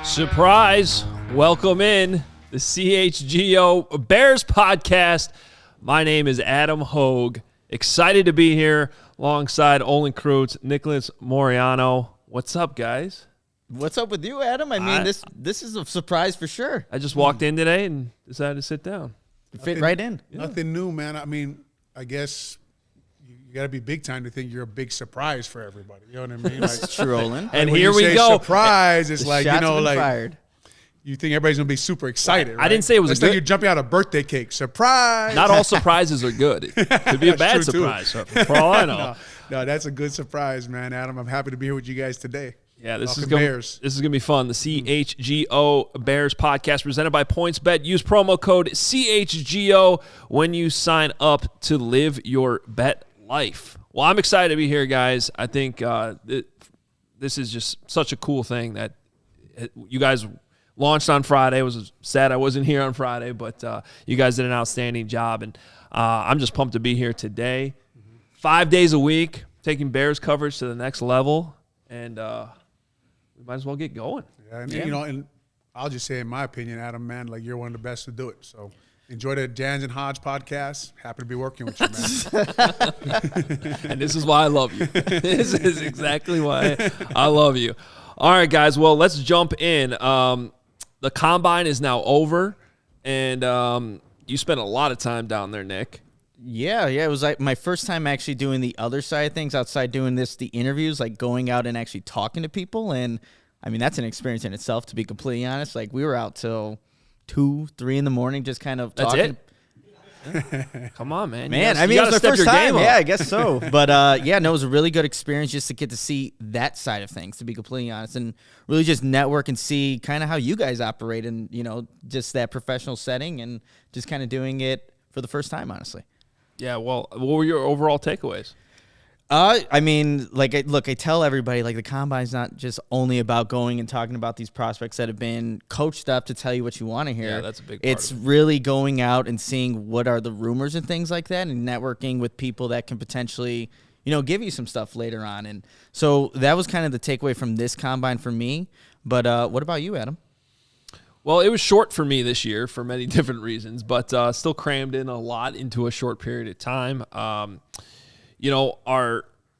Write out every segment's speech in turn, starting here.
Surprise. Welcome in the CHGO Bears Podcast. My name is Adam Hoge. Excited to be here alongside Olin Kreutz, Nicholas Moreano. What's up, guys? What's up with you, Adam? I mean, this is a surprise for sure. I just walked in today and decided to sit down. Fit right in. Nothing new, man. I mean, I guess you got to be big time to think you're a big surprise for everybody. You know what I mean? Like, That's true, Olin. And when here you we say go. Surprise! It's The like, shots have been like fired. you think everybody's gonna be super excited. Right? I didn't say it was It's a like good. you're jumping out a birthday cake. Surprise! Not all surprises are good. It could be a bad true, too. surprise, for all I know. No, that's a good surprise, man, Adam. I'm happy to be here with you guys today. Yeah, this is Talking going Bears. to be fun. The CHGO Bears Podcast presented by PointsBet. Use promo code CHGO when you sign up to live your bet life. Well, I'm excited to be here, guys. I think this is just such a cool thing that you guys launched on Friday. It was sad I wasn't here on Friday, but you guys did an outstanding job, and I'm just pumped to be here today. 5 days a week, taking Bears coverage to the next level, and we might as well get going. Yeah, and you know, and I'll just say, in my opinion, Adam, man, like you're one of the best to do it. So enjoy the Jans and Hoge podcast. Happy to be working with you, man. And this is why I love you. This is exactly why I love you. All right, guys. Well, let's jump in. The combine is now over, and you spent a lot of time down there, Nick. Yeah. It was like my first time actually doing the other side of things outside doing the interviews, like going out and actually talking to people. And I mean, that's an experience in itself, to be completely honest. Like we were out till 2, 3 in the morning, just kind of talking. That's it? Come on, man. Man, I mean, it was my first time. Yeah, I guess so. But, it was a really good experience just to get to see that side of things, to be completely honest, and really just network and see kind of how you guys operate in, just that professional setting and just kind of doing it for the first time, honestly. Yeah, well, what were your overall takeaways? I mean, I tell everybody, the combine's not just only about going and talking about these prospects that have been coached up to tell you what you want to hear. Yeah, that's a big part It's of it. really going out and seeing what are the rumors and things like that, and networking with people that can potentially, give you some stuff later on. And so that was kind of the takeaway from this combine for me. But what about you, Adam? Well, it was short for me this year for many different reasons, but still crammed in a lot into a short period of time. Our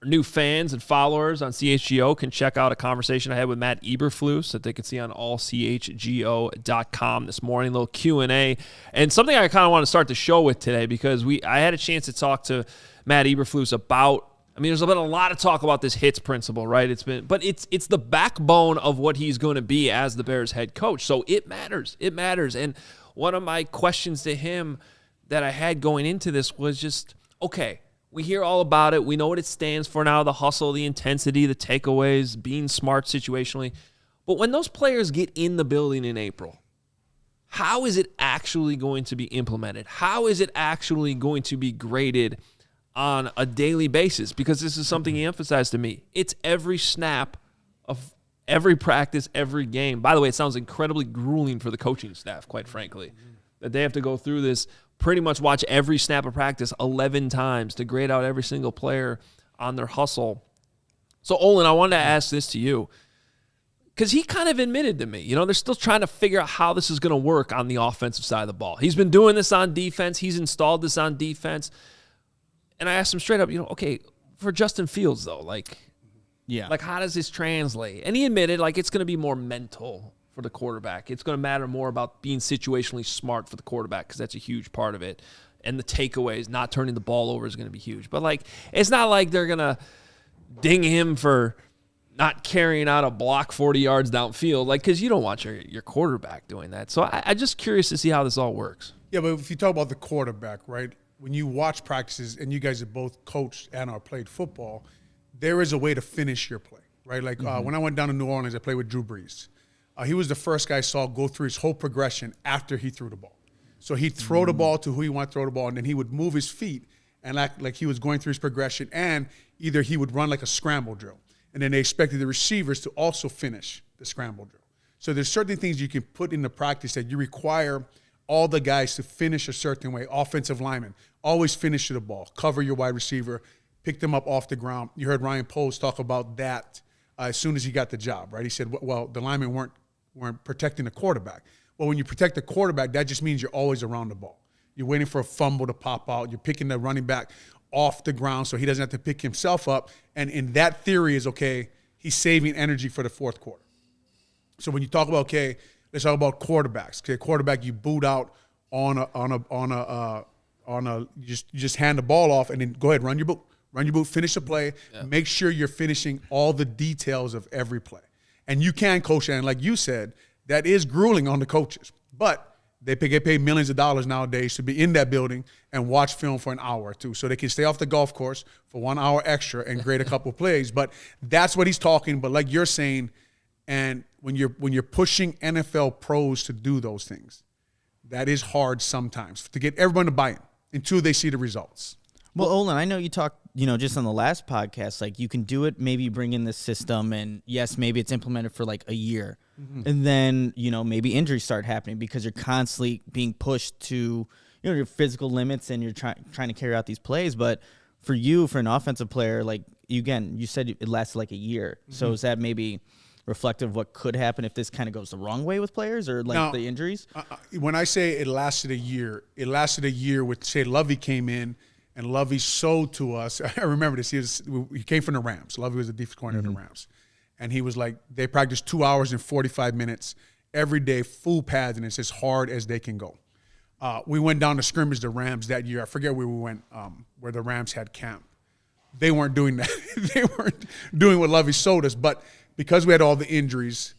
new fans and followers on CHGO can check out a conversation I had with Matt Eberflus that they can see on allchgo.com this morning, a little Q&A. And something I kind of want to start the show with today, because I had a chance to talk to Matt Eberflus about, there's been a lot of talk about this hits principle, right? It's the backbone of what he's going to be as the Bears head coach. So it matters. It matters. And one of my questions to him that I had going into this was just, okay, we hear all about it. We know what it stands for now, the hustle, the intensity, the takeaways, being smart situationally. But when those players get in the building in April, how is it actually going to be implemented? How is it actually going to be graded on a daily basis? Because this is something he emphasized to me. It's every snap of every practice, every game. By the way, it sounds incredibly grueling for the coaching staff, quite frankly, that they have to go through this, pretty much watch every snap of practice 11 times to grade out every single player on their hustle. So, Olin, I wanted to ask this to you, because he kind of admitted to me, they're still trying to figure out how this is going to work on the offensive side of the ball. He's been doing this on defense. He's installed this on defense. And I asked him straight up, okay, for Justin Fields, though, how does this translate? And he admitted, it's going to be more mental for the quarterback. It's going to matter more about being situationally smart for the quarterback, because that's a huge part of it. And the takeaways, not turning the ball over, is going to be huge. But, it's not like they're going to ding him for not carrying out a block 40 yards downfield, because you don't want your quarterback doing that. So I'm just curious to see how this all works. Yeah, but if you talk about the quarterback, right, when you watch practices, and you guys have both coached and or played football, there is a way to finish your play, right? When I went down to New Orleans, I played with Drew Brees. He was the first guy I saw go through his whole progression after he threw the ball. So he'd throw the ball to who he wanted to throw the ball, and then he would move his feet and act like he was going through his progression, and either he would run like a scramble drill, and then they expected the receivers to also finish the scramble drill. So there's certain things you can put into practice that you require all the guys to finish a certain way. Offensive linemen, always finish the ball, cover your wide receiver, pick them up off the ground. You heard Ryan Poles talk about that as soon as he got the job, right? He said, well, the linemen weren't weren't protecting the quarterback. Well, when you protect the quarterback, that just means you're always around the ball. You're waiting for a fumble to pop out. You're picking the running back off the ground so he doesn't have to pick himself up. And in that theory is, okay, he's saving energy for the fourth quarter. So when you talk about, okay, let's talk about quarterbacks. Okay, quarterback, you boot out you just hand the ball off and then go ahead, run your boot, finish the play. Yeah. Make sure you're finishing all the details of every play. And you can coach, and like you said, that is grueling on the coaches. But they get paid millions of dollars nowadays to be in that building and watch film for an hour or two so they can stay off the golf course for 1 hour extra and grade a couple plays. But that's what he's talking. But like you're saying, and when you're pushing NFL pros to do those things, that is hard sometimes to get everyone to buy in until they see the results. Well, Olin, I know you talked, just on the last podcast, like you can do it, maybe bring in this system, and yes, maybe it's implemented for like a year. Mm-hmm. And then, maybe injuries start happening because you're constantly being pushed to, your physical limits and you're trying to carry out these plays. But for you, for an offensive player, like, you said it lasted like a year. Mm-hmm. So is that maybe reflective of what could happen if this kind of goes the wrong way with players or like the injuries? When I say it lasted a year with, say, Lovie came in and Lovie showed to us. I remember this. He came from the Rams. Lovie was the defensive coordinator of the Rams. And he was like, they practiced 2 hours and 45 minutes every day, full pads, and it's as hard as they can go. We went down to scrimmage the Rams that year. I forget where we went, where the Rams had camp. They weren't doing that. They weren't doing what Lovie showed us. But because we had all the injuries,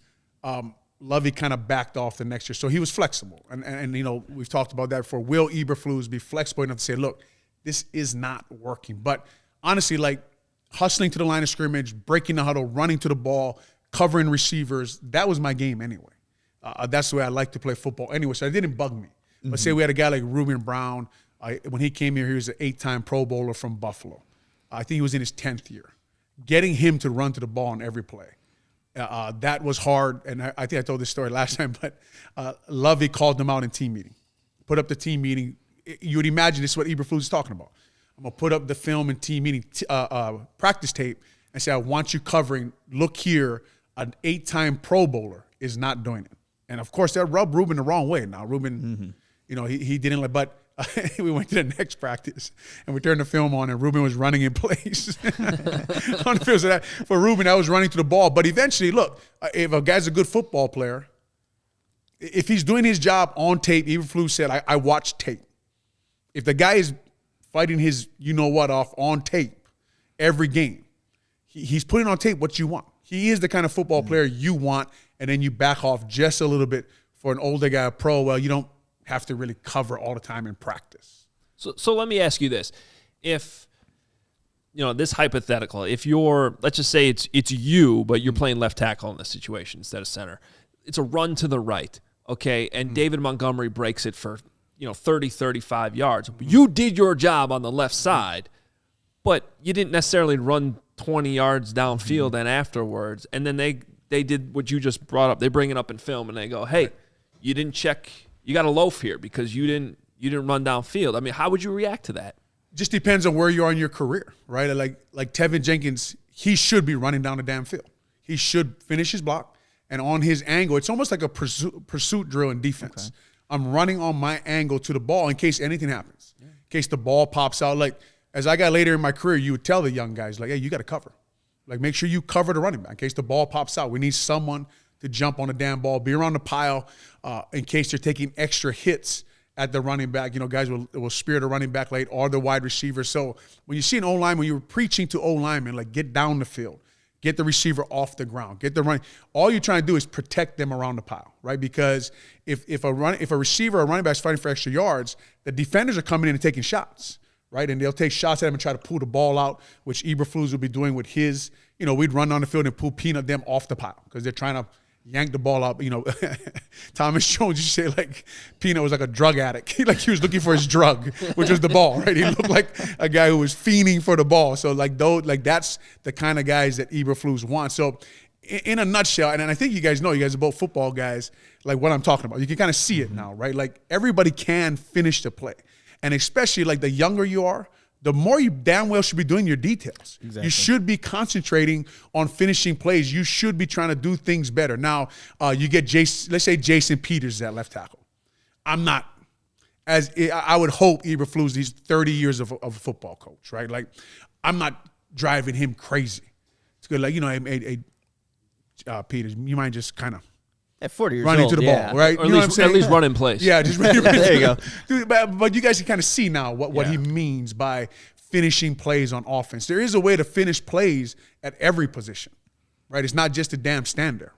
Lovie kind of backed off the next year. So he was flexible. And we've talked about that before. Will Eberflus be flexible enough to say, look, this is not working? But honestly, like, hustling to the line of scrimmage, breaking the huddle, running to the ball, covering receivers, that was my game anyway. That's the way I like to play football anyway, so it didn't bug me. Mm-hmm. But say we had a guy like Ruben Brown. When he came here, he was an 8-time Pro Bowler from Buffalo. I think he was in his 10th year. Getting him to run to the ball on every play, that was hard. And I think I told this story last time, but Lovie called them out in team meeting. Put up the team meeting. You would imagine this is what Eberflus is talking about. I'm going to put up the film and team meeting practice tape and say, I want you covering, look here, an 8-time Pro Bowler is not doing it. And, of course, that rubbed Ruben the wrong way. Now, Ruben, he didn't let – but we went to the next practice, and we turned the film on, and Ruben was running in place. On the field. So for Ruben, I was running to the ball. But eventually, look, if a guy's a good football player, if he's doing his job on tape, Eberflus said, I watch tape. If the guy is – fighting his you-know-what off on tape every game. He's putting on tape what you want. He is the kind of football player you want, and then you back off just a little bit for an older guy, a pro. Well, you don't have to really cover all the time in practice. So let me ask you this. If, this hypothetical, if you're, let's just say it's you, but you're playing left tackle in this situation instead of center. It's a run to the right, okay, and David Montgomery breaks it for 30, 35 yards. You did your job on the left side, but you didn't necessarily run 20 yards downfield and afterwards. And then they did what you just brought up. They bring it up in film and they go, hey, you didn't check. You got a loaf here because you didn't run downfield. I mean, how would you react to that? Just depends on where you are in your career, right? Like Tevin Jenkins, he should be running down the damn field. He should finish his block. And on his angle, it's almost like a pursuit drill in defense. Okay. I'm running on my angle to the ball in case anything happens, in case the ball pops out. Like, as I got later in my career, you would tell the young guys, like, hey, you got to cover. Like, make sure you cover the running back in case the ball pops out. We need someone to jump on the damn ball, be around the pile in case they're taking extra hits at the running back. Guys will spear the running back late or the wide receiver. So when you see an O-line, when you're preaching to O-linemen, like, get down the field. Get the receiver off the ground. Get the running. All you're trying to do is protect them around the pile, right? Because if a receiver or running back is fighting for extra yards, the defenders are coming in and taking shots, right? And they'll take shots at him and try to pull the ball out, which Eberflus will be doing with his. We'd run on the field and pull Peanut them off the pile because they're trying to yank the ball up. Thomas Jones used to say, like, Peanut was like a drug addict. Like, he was looking for his drug, which was the ball, right? He looked like a guy who was fiending for the ball. So, that's the kind of guys that Eberflus wants. So, in a nutshell, and I think you guys know, you guys are both football guys, like what I'm talking about. You can kind of see it now, right? Like, everybody can finish the play. And especially, like, the younger you are, the more you damn well should be doing your details. Exactly. You should be concentrating on finishing plays. You should be trying to do things better. Now, you get let's say Jason Peters is at left tackle. I'm not, as I would hope Eberflus, he's 30 years of a football coach, right? Like, I'm not driving him crazy. It's good. Like, Peters, you might just kind of at 40 years running old, to the ball, right? Or you know what I'm saying? At least run in place. Yeah, just run there you go. Dude, but you guys can kind of see now what he means by finishing plays on offense. There is a way to finish plays at every position, right? It's not just a damn stand-there.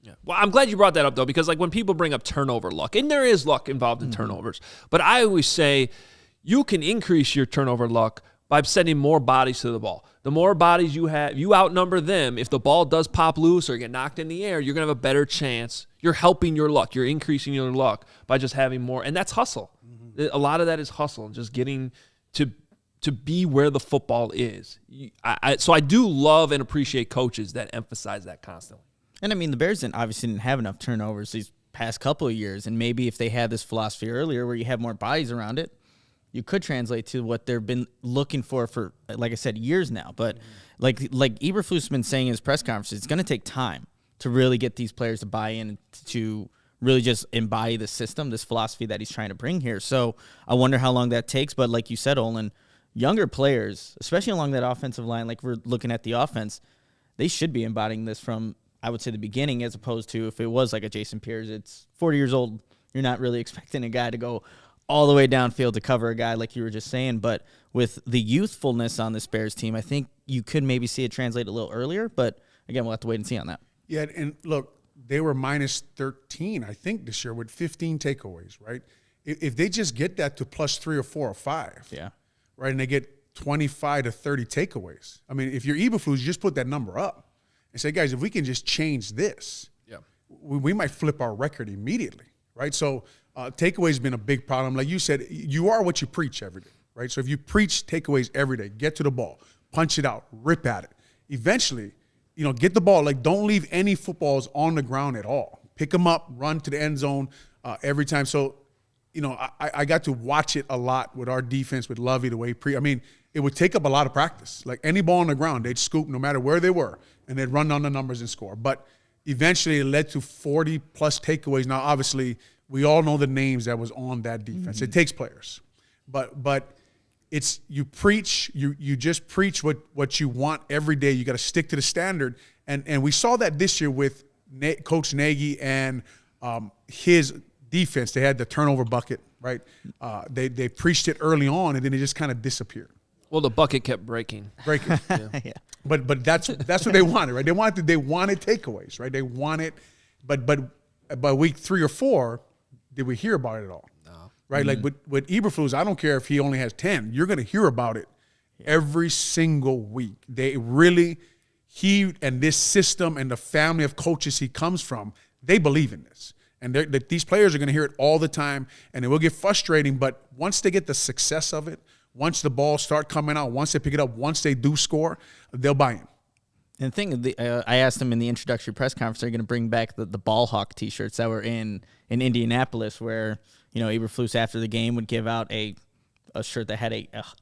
Yeah. Well, I'm glad you brought that up, though, because like when people bring up turnover luck, and there is luck involved in turnovers, but I always say you can increase your turnover luck by sending more bodies to the ball. The more bodies you have, you outnumber them. If the ball does pop loose or get knocked in the air, you're going to have a better chance. You're helping your luck. You're increasing your luck by just having more. And that's hustle. A lot of that is hustle, just getting to be where the football is. So I do love and appreciate coaches that emphasize that constantly. And, I mean, the Bears obviously didn't have enough turnovers these past couple of years. And maybe if they had this philosophy earlier where you have more bodies around it, you could translate to what they've been looking for, like I said, years now. But like Eberflus has been saying in his press conferences, it's going to take time to really get these players to buy in, to really just embody the system, this philosophy that he's trying to bring here. So I wonder how long that takes. But like you said, Olin, younger players, especially along that offensive line, like we're looking at the offense, they should be embodying this from, I would say, the beginning, as opposed to if it was like a Jason Peters, it's 40 years old. You're not really expecting a guy to go all the way downfield to cover a guy like you were just saying. But with the youthfulness on this Bears team, I think you could maybe see it translate a little earlier. But, again, we'll have to wait and see on that. Yeah, and look, they were minus 13, I think, this year with 15 takeaways, right? If they just get that to plus 3 or 4 or 5, yeah, right, and they get 25 to 30 takeaways. I mean, if you're Eberflus, you just put that number up and say, guys, if we can just change this, we might flip our record immediately, right? So takeaways has been a big problem. Like you said, you are what you preach every day, right? So if you preach takeaways every day, get to the ball, punch it out, rip at it, eventually, get the ball. Like, don't leave any footballs on the ground at all. Pick them up, run to the end zone every time. So, I got to watch it a lot with our defense, with Lovey, the way it would take up a lot of practice. Like, any ball on the ground, they'd scoop no matter where they were, and they'd run down the numbers and score. But eventually it led to 40-plus takeaways. Now, obviously, we all know the names that was on that defense. It takes players. But it's you preach, you just preach what you want every day. You got to stick to the standard. And we saw that this year with Coach Nagy and his defense. They had the turnover bucket, right? They preached it early on, and then it just kind of disappeared. Well, the bucket kept breaking. Yeah. But that's what they wanted, right? They wanted takeaways, right? They wanted, but by week 3 or 4, did we hear about it at all? No. Right? Like with Eberflus, I don't care if he only has 10. You're going to hear about it every single week. He and this system and the family of coaches he comes from, they believe in this. And these players are going to hear it all the time, and it will get frustrating. But once they get the success of it, once the balls start coming out, once they pick it up, once they do score, they'll buy in. And the thing, I asked him in the introductory press conference, they're going to bring back the ball hawk T-shirts that were in Indianapolis, where Eberflus after the game would give out a shirt that had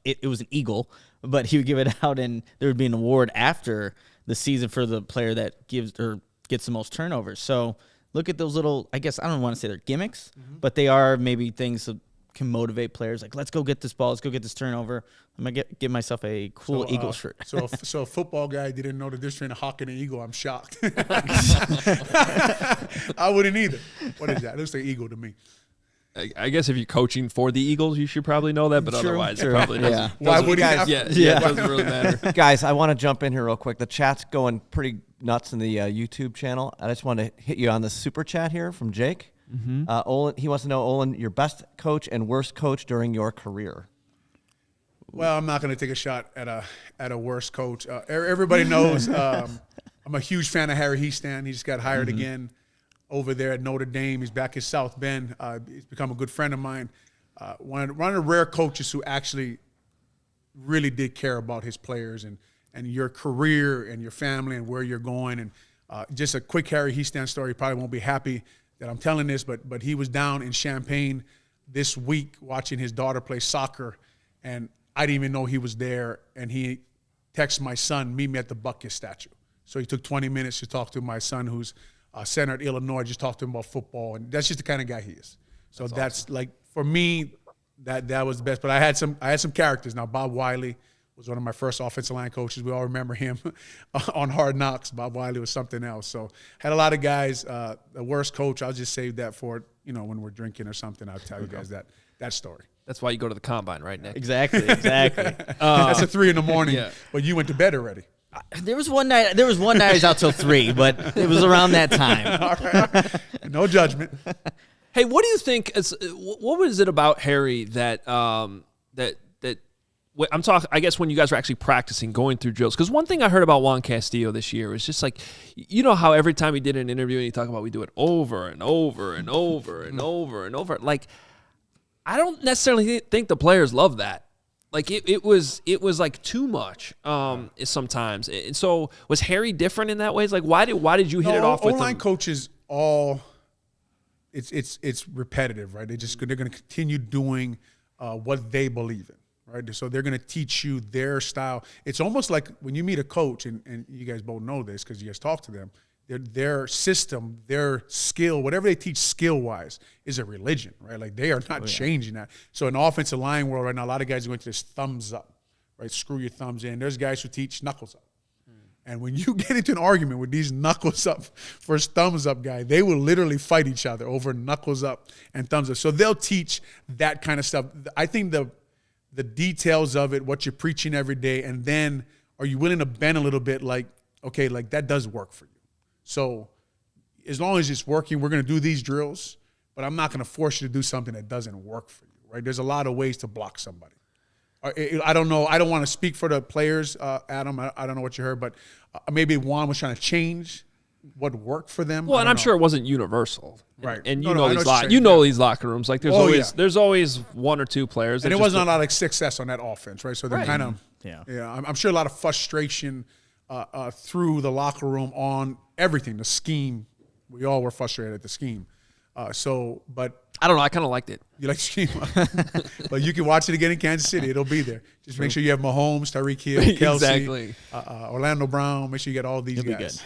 it was an eagle, but he would give it out, and there would be an award after the season for the player that gets the most turnovers. So look at those little, I guess I don't want to say they're gimmicks, but they are maybe things that can motivate players. Like, let's go get this ball, let's go get this turnover. I'm gonna get myself a cool eagle shirt. So a football guy didn't know the difference between a hawk and an eagle. I'm shocked. I wouldn't either. What is that? It looks like eagle to me. I guess if you're coaching for the Eagles, you should probably know that, but otherwise it probably doesn't. Yeah. Why would he have? Yeah, it doesn't really matter. Guys, I want to jump in here real quick. The chat's going pretty nuts in the YouTube channel. I just want to hit you on the super chat here from Jake. Olin, he wants to know, Olin, your best coach and worst coach during your career. Well, I'm not going to take a shot at a worst coach. Everybody knows I'm a huge fan of Harry Hiestand. He just got hired again over there at Notre Dame. He's back in South Bend. He's become a good friend of mine. One of the rare coaches who actually really did care about his players and your career and your family and where you're going. And just a quick Harry Hiestand story. You probably won't be happy that I'm telling this, but he was down in Champaign this week watching his daughter play soccer, and I didn't even know he was there, and he texted my son, meet me at the Bucket statue. So he took 20 minutes to talk to my son, who's a center at Illinois, just talk to him about football, and that's just the kind of guy he is. So that's awesome. Like, for me, that was the best. But I had some characters. Now, Bob Wiley was one of my first offensive line coaches. We all remember him on Hard Knocks. Bob Wiley was something else. So had a lot of guys. The worst coach, I'll just save that for, when we're drinking or something. I'll tell you guys that story. That's why you go to the combine, right, Nick? Exactly. That's at 3 a.m. Yeah. But you went to bed already. There was one night I was out till 3, but it was around that time. All right. No judgment. Hey, what do you think? What was it about Harry that I'm talking? I guess when you guys were actually practicing, going through drills. Because one thing I heard about Juan Castillo this year was just like, how every time he did an interview and he talked about we do it over and over and over and over and over. Like, I don't necessarily think the players love that. Like it was like too much sometimes. And so was Harry different in that way? It's like why did you hit it off with O-line coaches all? It's repetitive, right? They're going to continue doing what they believe in, right? So they're going to teach you their style. It's almost like when you meet a coach, and you guys both know this because you guys talk to them, their system, their skill, whatever they teach skill-wise is a religion, right? Like they are not changing that. So in the offensive line world right now, a lot of guys are going to this thumbs up, right? Screw your thumbs in. There's guys who teach knuckles up. And when you get into an argument with these knuckles up versus thumbs up guy, they will literally fight each other over knuckles up and thumbs up. So they'll teach that kind of stuff. I think the details of it, what you're preaching every day, and then are you willing to bend a little bit like, okay, like that does work for you. So as long as it's working, we're going to do these drills, but I'm not going to force you to do something that doesn't work for you, right? There's a lot of ways to block somebody. I don't know. I don't want to speak for the players, Adam. I don't know what you heard, but maybe Juan was trying to change what worked for them. Well, and I'm sure it wasn't universal, right? And you know these locker rooms. Like there's always one or two players, and it wasn't a lot of success on that offense, right? So they're kind of I'm sure a lot of frustration through the locker room on everything, the scheme. We all were frustrated at the scheme. But I don't know. I kind of liked it. You like the scheme, but you can watch it again in Kansas City. It'll be there. Just make sure you have Mahomes, Tyreek Hill, Kelsey, Orlando Brown. Make sure you get all these guys.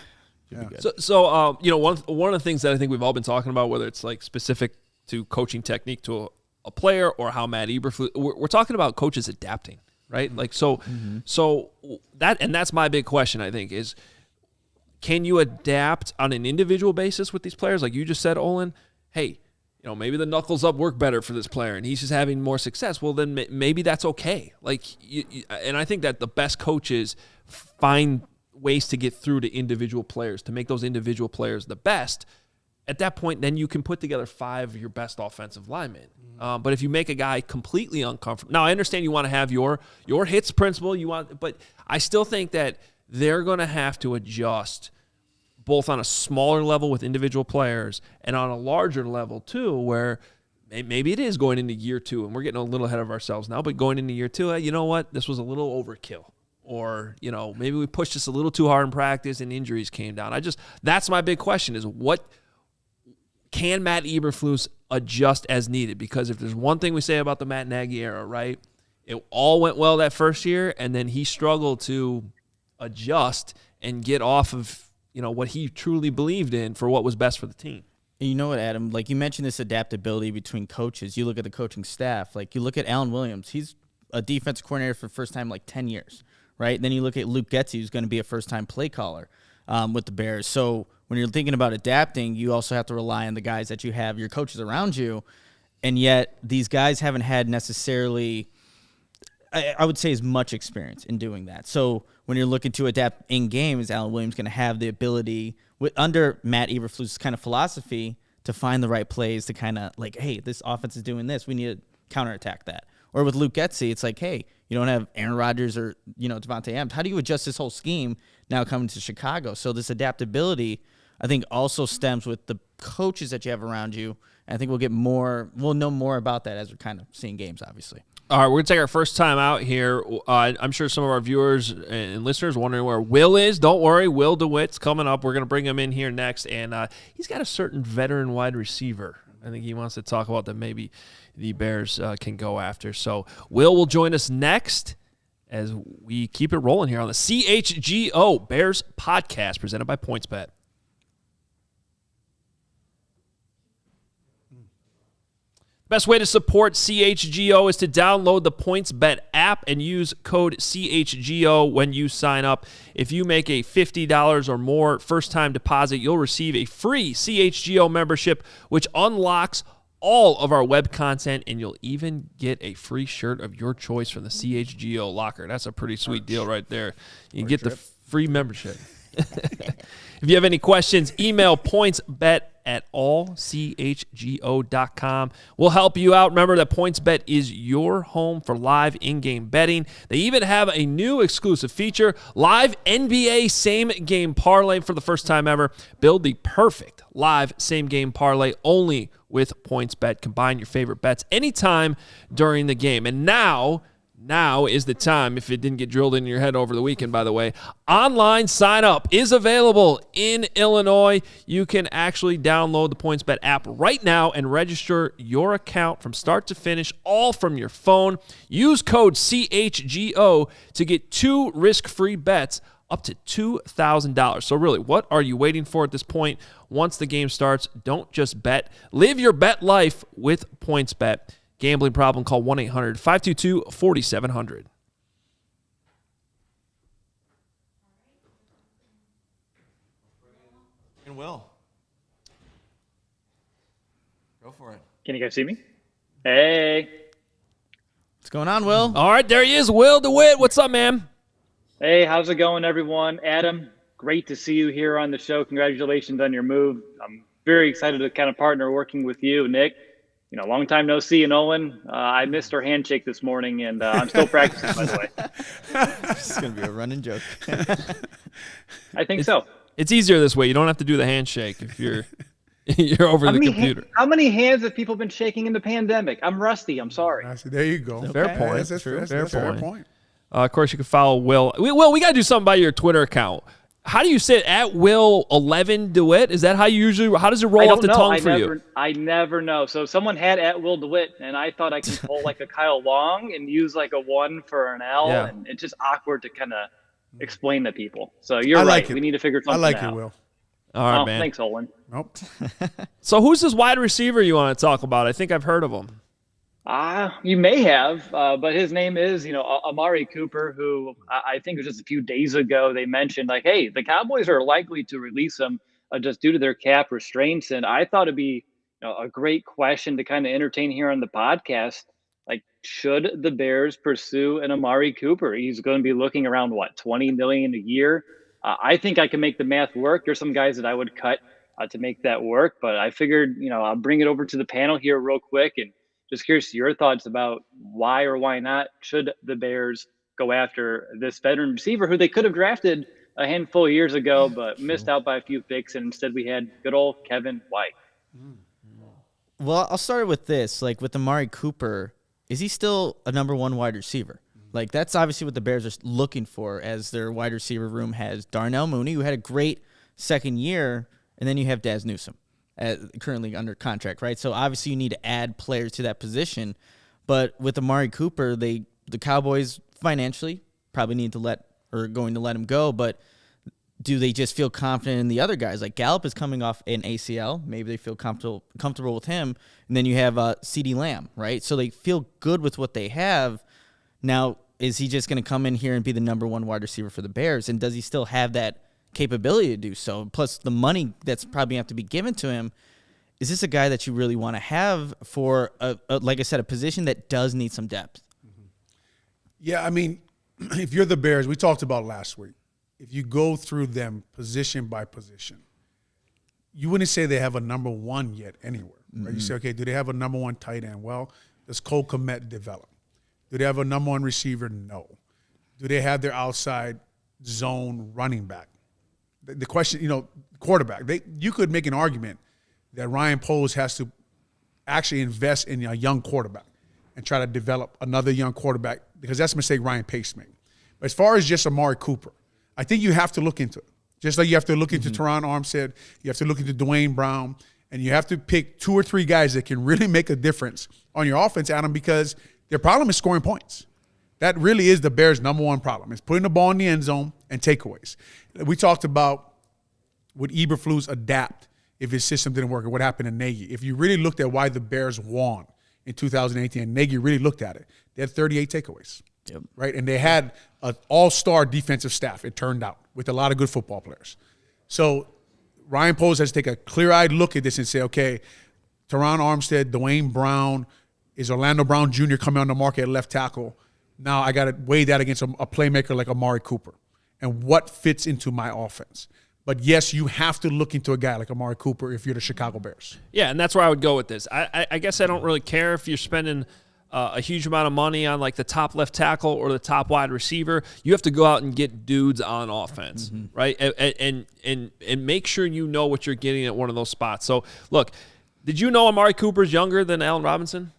Be good. So one of the things that I think we've all been talking about, whether it's like specific to coaching technique to a player or how Matt Eberflus, we're talking about coaches adapting, right? Like so that's my big question. I think is, can you adapt on an individual basis with these players? Like you just said, Olin, hey, maybe the knuckles up work better for this player and he's just having more success. Well, then maybe that's okay. Like, and I think that the best coaches find ways to get through to individual players, to make those individual players the best. At that point, then you can put together 5 of your best offensive linemen. But if you make a guy completely uncomfortable, now I understand you want to have your hits principle, but I still think that they're going to have to adjust both on a smaller level with individual players and on a larger level too, where maybe it is going into year 2 and we're getting a little ahead of ourselves now, but going into year 2, you know what? This was a little overkill. Or, maybe we pushed this a little too hard in practice and injuries came down. That's my big question is what can Matt Eberflus adjust as needed? Because if there's one thing we say about the Matt Nagy era, right? It all went well that first year and then he struggled to adjust and get off of what he truly believed in for what was best for the team. And you know what, Adam? Like you mentioned this adaptability between coaches. You look at the coaching staff. Like you look at Alan Williams. He's a defensive coordinator for the first time like 10 years, right? And then you look at Luke Getsy, who's going to be a first-time play caller with the Bears. So when you're thinking about adapting, you also have to rely on the guys that you have, your coaches around you. And yet these guys haven't had necessarily, I would say, as much experience in doing that. So when you're looking to adapt in game, is Alan Williams going to have the ability under Matt Eberflus' kind of philosophy to find the right plays to kind of like, hey, this offense is doing this. We need to counterattack that. Or with Luke Getsy, it's like, hey, you don't have Aaron Rodgers or, Devontae Adams. How do you adjust this whole scheme now coming to Chicago? So this adaptability, I think, also stems with the coaches that you have around you. And I think we'll know more about that as we're kind of seeing games, obviously. All right, we're going to take our first time out here. I'm sure some of our viewers and listeners are wondering where Will is. Don't worry, Will DeWitt's coming up. We're going to bring him in here next. And he's got a certain veteran wide receiver I think he wants to talk about that maybe the Bears can go after. So Will join us next as we keep it rolling here on the CHGO Bears Podcast presented by PointsBet. Best way to support CHGO is to download the PointsBet app and use code CHGO when you sign up. If you make a $50 or more first-time deposit, you'll receive a free CHGO membership, which unlocks all of our web content, and you'll even get a free shirt of your choice from the CHGO locker. That's a pretty sweet deal right there. You can get the free membership. If you have any questions, email pointsbet@allchgo.com. We'll help you out. Remember that PointsBet is your home for live in-game betting. They even have a new exclusive feature, live NBA same-game parlay for the first time ever. Build the perfect live same-game parlay only with PointsBet. Combine your favorite bets anytime during the game. And now is the time, if it didn't get drilled into your head over the weekend, by the way. Online sign-up is available in Illinois. You can actually download the PointsBet app right now and register your account from start to finish, all from your phone. Use code CHGO to get 2 risk-free bets up to $2,000. So really, what are you waiting for at this point? Once the game starts, don't just bet. Live your bet life with PointsBet. Gambling problem, call 1-800-522-4700. And Will. Go for it. Can you guys see me? Hey. What's going on, Will? All right, there he is, Will DeWitt. What's up, man? Hey, how's it going, everyone? Adam, great to see you here on the show. Congratulations on your move. I'm very excited to kind of partner working with you, Nick. Long time no see. And Olin, I missed our handshake this morning, and I'm still practicing, by the way. It's going to be a running joke. I think so. It's easier this way. You don't have to do the handshake if you're over the computer. How many hands have people been shaking in the pandemic? I'm rusty. I'm sorry. There you go. Fair point. That's Fair point. Of course, you can follow Will. Will, we got to do something by your Twitter account. How do you say it? At Will11 DeWitt? Is that how you usually? How does it roll off the tongue for you? I never know. So someone had at Will DeWitt, and I thought I could pull like a Kyle Long and use like a 1 for an L, and it's just awkward to kind of explain to people. So you're right. We need to figure something out. I like it, Will. All right, man. Thanks, Olin. Nope. So who's this wide receiver you want to talk about? I think I've heard of him. You may have, but his name is, Amari Cooper, who I think it was just a few days ago they mentioned, like, hey, the Cowboys are likely to release him just due to their cap restraints. And I thought it'd be a great question to kind of entertain here on the podcast. Like, should the Bears pursue an Amari Cooper? He's going to be looking around, $20 million a year. I think I can make the math work. There's some guys that I would cut to make that work, but I figured, I'll bring it over to the panel here real quick and just curious your thoughts about why or why not should the Bears go after this veteran receiver who they could have drafted a handful of years ago, but missed out by a few picks, and instead we had good old Kevin White. Well, I'll start with this. Like, with Amari Cooper, is he still a number 1 wide receiver? Like, that's obviously what the Bears are looking for, as their wide receiver room has Darnell Mooney, who had a great second year, and then you have Daz Newsome. Currently under contract, right? So obviously you need to add players to that position. But with Amari Cooper, the Cowboys financially probably going to let him go. But do they just feel confident in the other guys? Like Gallup is coming off an ACL. Maybe they feel comfortable with him. And then you have CeeDee Lamb, right? So they feel good with what they have. Now, is he just going to come in here and be the number 1 wide receiver for the Bears? And does he still have that capability to do so? Plus the money that's probably have to be given to him. Is this a guy that you really want to have for like I said, a position that does need some depth? Yeah, I mean, if you're the Bears, we talked about last week. If you go through them position by position, you wouldn't say they have a number 1 yet anywhere. Right? You say, okay, do they have a number 1 tight end? Well, does Cole Kmet develop? Do they have a number 1 receiver? No. Do they have their outside zone running back? The question, quarterback. You could make an argument that Ryan Poles has to actually invest in a young quarterback and try to develop another young quarterback, because that's a mistake Ryan Pace made. But as far as just Amari Cooper, I think you have to look into it. Just like you have to look into Teron Armstead, you have to look into Dwayne Brown, And you have to pick 2 or 3 guys that can really make a difference on your offense, Adam, because their problem is scoring points. That really is the Bears' number one problem. It's putting the ball in the end zone and takeaways. We talked about would Eberflus adapt if his system didn't work, or what happened to Nagy. If you really looked at why the Bears won in 2018, and Nagy really looked at it, they had 38 takeaways, right? And they had an all-star defensive staff, it turned out, with a lot of good football players. So Ryan Poles has to take a clear-eyed look at this and say, okay, Teron Armstead, Dwayne Brown, is Orlando Brown Jr. coming on the market at left tackle? Now I got to weigh that against a playmaker like Amari Cooper and what fits into my offense. But, yes, you have to look into a guy like Amari Cooper if you're the Chicago Bears. Yeah, and that's where I would go with this. I guess I don't really care if you're spending a huge amount of money on, like, the top left tackle or the top wide receiver. You have to go out and get dudes on offense, right? And make sure you know what you're getting at one of those spots. So, look, did you know Amari Cooper's younger than Allen Robinson?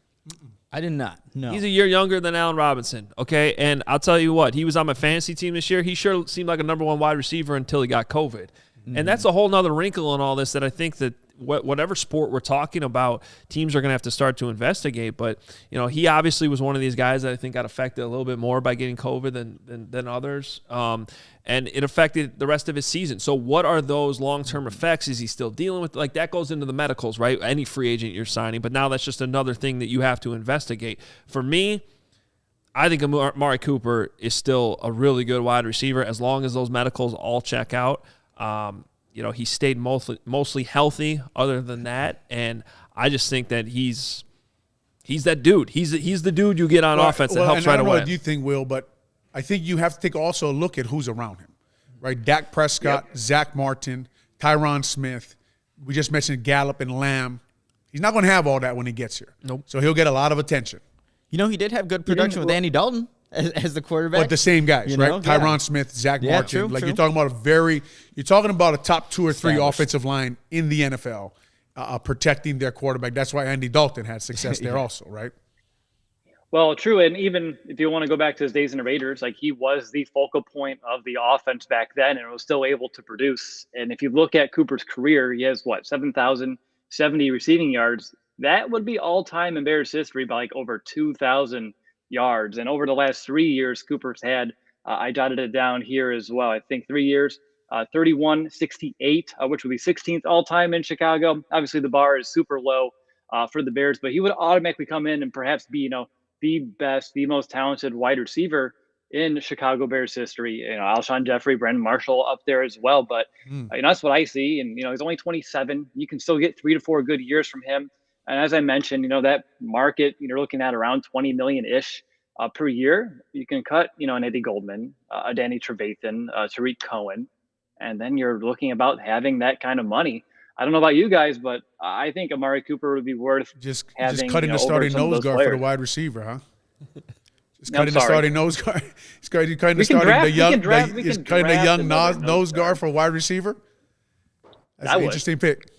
I did not. No. He's a year younger than Allen Robinson, okay? And I'll tell you what, he was on my fantasy team this year. He sure seemed like a number one wide receiver until he got COVID. And that's a whole nother wrinkle in all this that I think that whatever sport we're talking about, teams are going to have to start to investigate. But, you know, he obviously was one of these guys that I think got affected a little bit more by getting COVID than others. And it affected the rest of his season. So what are those long-term effects? Is he still dealing with? Like, that goes into the medicals, right? Any free agent you're signing. But now that's just another thing that you have to investigate. For me, I think Amari Cooper is still a really good wide receiver as long as those medicals all check out. You know, he stayed mostly healthy other than that. And I just think that he's that dude. He's the dude you get on offense that helps right away. I don't know what you think, Will, but I think you have to take also a look at who's around him, right? Dak Prescott, Zach Martin, Tyron Smith. We just mentioned Gallup and Lamb. He's not going to have all that when he gets here. Nope. So he'll get a lot of attention. You know, he did have good production with Andy Dalton as the quarterback. But the same guys, you right? know? Tyron Smith, Zach Martin. True, like true. you're talking about a top 2 or 3 offensive line in the NFL protecting their quarterback. That's why Andy Dalton had success there also, right? Well, true. And even if you want to go back to his days in the Raiders, like, he was the focal point of the offense back then and was still able to produce. And if you look at Cooper's career, he has 7,070 receiving yards. That would be all time in Bears history by like over 2,000 yards. And over the last 3 years, Cooper's had, I jotted it down here as well, I think 3 years, 3168, which would be 16th all time in Chicago. Obviously, the bar is super low for the Bears, but he would automatically come in and perhaps be, you know, the best, the most talented wide receiver in Chicago Bears history. You know, Alshon Jeffrey, Brandon Marshall up there as well. But you know, that's what I see. And, you know, he's only 27. You can still get 3 to 4 good years from him. And as I mentioned, you know, that market, you're looking at around 20 million-ish per year. You can cut, you know, an Eddie Goldman, a Danny Trevathan, Tariq Cohen, and then you're looking about having that kind of money. I don't know about you guys, but I think Amari Cooper would be worth just having, cutting the starting nose guard for the wide receiver, huh? Just cutting the starting nose guard. He's cutting the young nose guard for wide receiver. That's an interesting pick.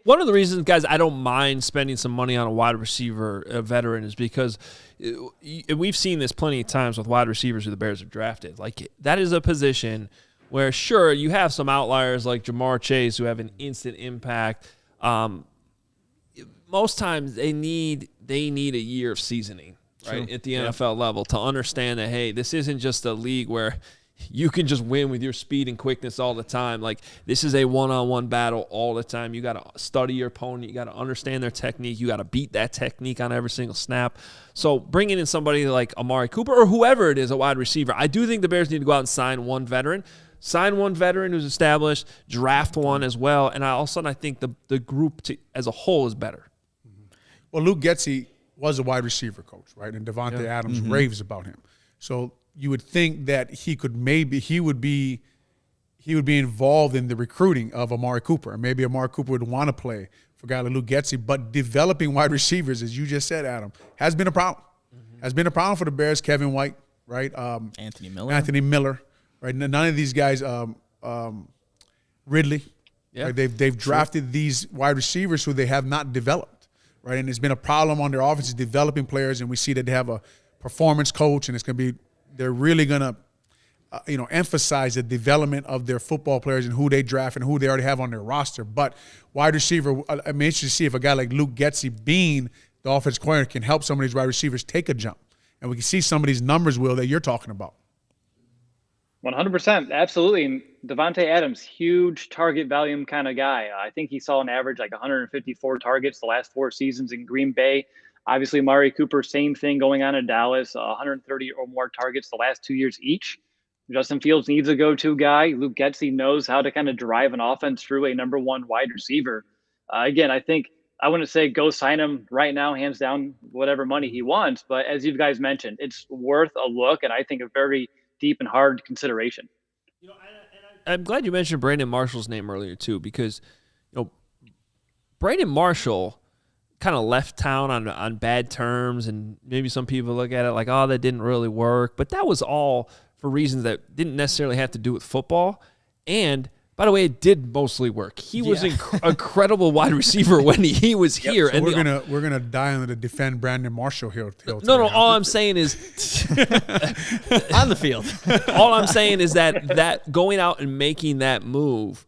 One of the reasons, guys, I don't mind spending some money on a wide receiver, a veteran, is because we've seen this plenty of times with wide receivers who the Bears have drafted. Like, that is a position where, sure, you have some outliers like Jamar Chase who have an instant impact. Most times they need a year of seasoning, right, at the NFL level to understand that, hey, this isn't just a league where you can just win with your speed and quickness all the time. Like, this is a one-on-one battle all the time. You got to study your opponent. You got to understand their technique. You got to beat that technique on every single snap. So bringing in somebody like Amari Cooper or whoever it is, a wide receiver, I do think the Bears need to go out and sign one veteran. Sign one veteran who's established, draft one as well, and all of a sudden I think the group as a whole is better. Well, Luke Getsy was a wide receiver coach, right? And Devontae Adams raves about him. So you would think that he would be involved in the recruiting of Amari Cooper. And maybe Amari Cooper would want to play for a guy like Luke Getsy. But developing wide receivers, as you just said, Adam, has been a problem. Has been a problem for the Bears. Kevin White, right? Anthony Miller. Right? None of these guys, Ridley, right? They've drafted these wide receivers who they have not developed, right? And it's been a problem on their offense developing players, and we see that they have a performance coach, and they're really going to emphasize the development of their football players and who they draft and who they already have on their roster. But wide receiver, I'm interested to see if a guy like Luke Getsy, being the offensive coordinator, can help some of these wide receivers take a jump. And we can see some of these numbers, Will, that you're talking about. 100%. Absolutely. Devontae Adams, huge target volume kind of guy. I think he saw an average like 154 targets the last 4 seasons in Green Bay. Obviously, Amari Cooper, same thing going on in Dallas, 130 or more targets the last 2 years each. Justin Fields needs a go-to guy. Luke Getsy knows how to kind of drive an offense through a number 1 wide receiver. Again, I think I wouldn't say go sign him right now, hands down, whatever money he wants. But as you guys mentioned, it's worth a look, and I think a very deep and hard consideration. I'm glad you mentioned Brandon Marshall's name earlier too, because Brandon Marshall kind of left town on bad terms, and maybe some people look at it like, oh, that didn't really work, but that was all for reasons that didn't necessarily have to do with football. And by the way, it did mostly work. He was an incredible wide receiver when he was here. So and we're gonna die on the defend Brandon Marshall here. No. All I'm saying is on the field. All I'm saying is that going out and making that move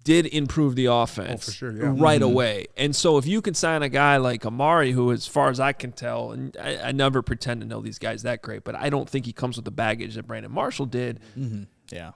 did improve the offense right away. And so if you can sign a guy like Amari, who, as far as I can tell, and I never pretend to know these guys that great, but I don't think he comes with the baggage that Brandon Marshall did. Mm-hmm. Yeah.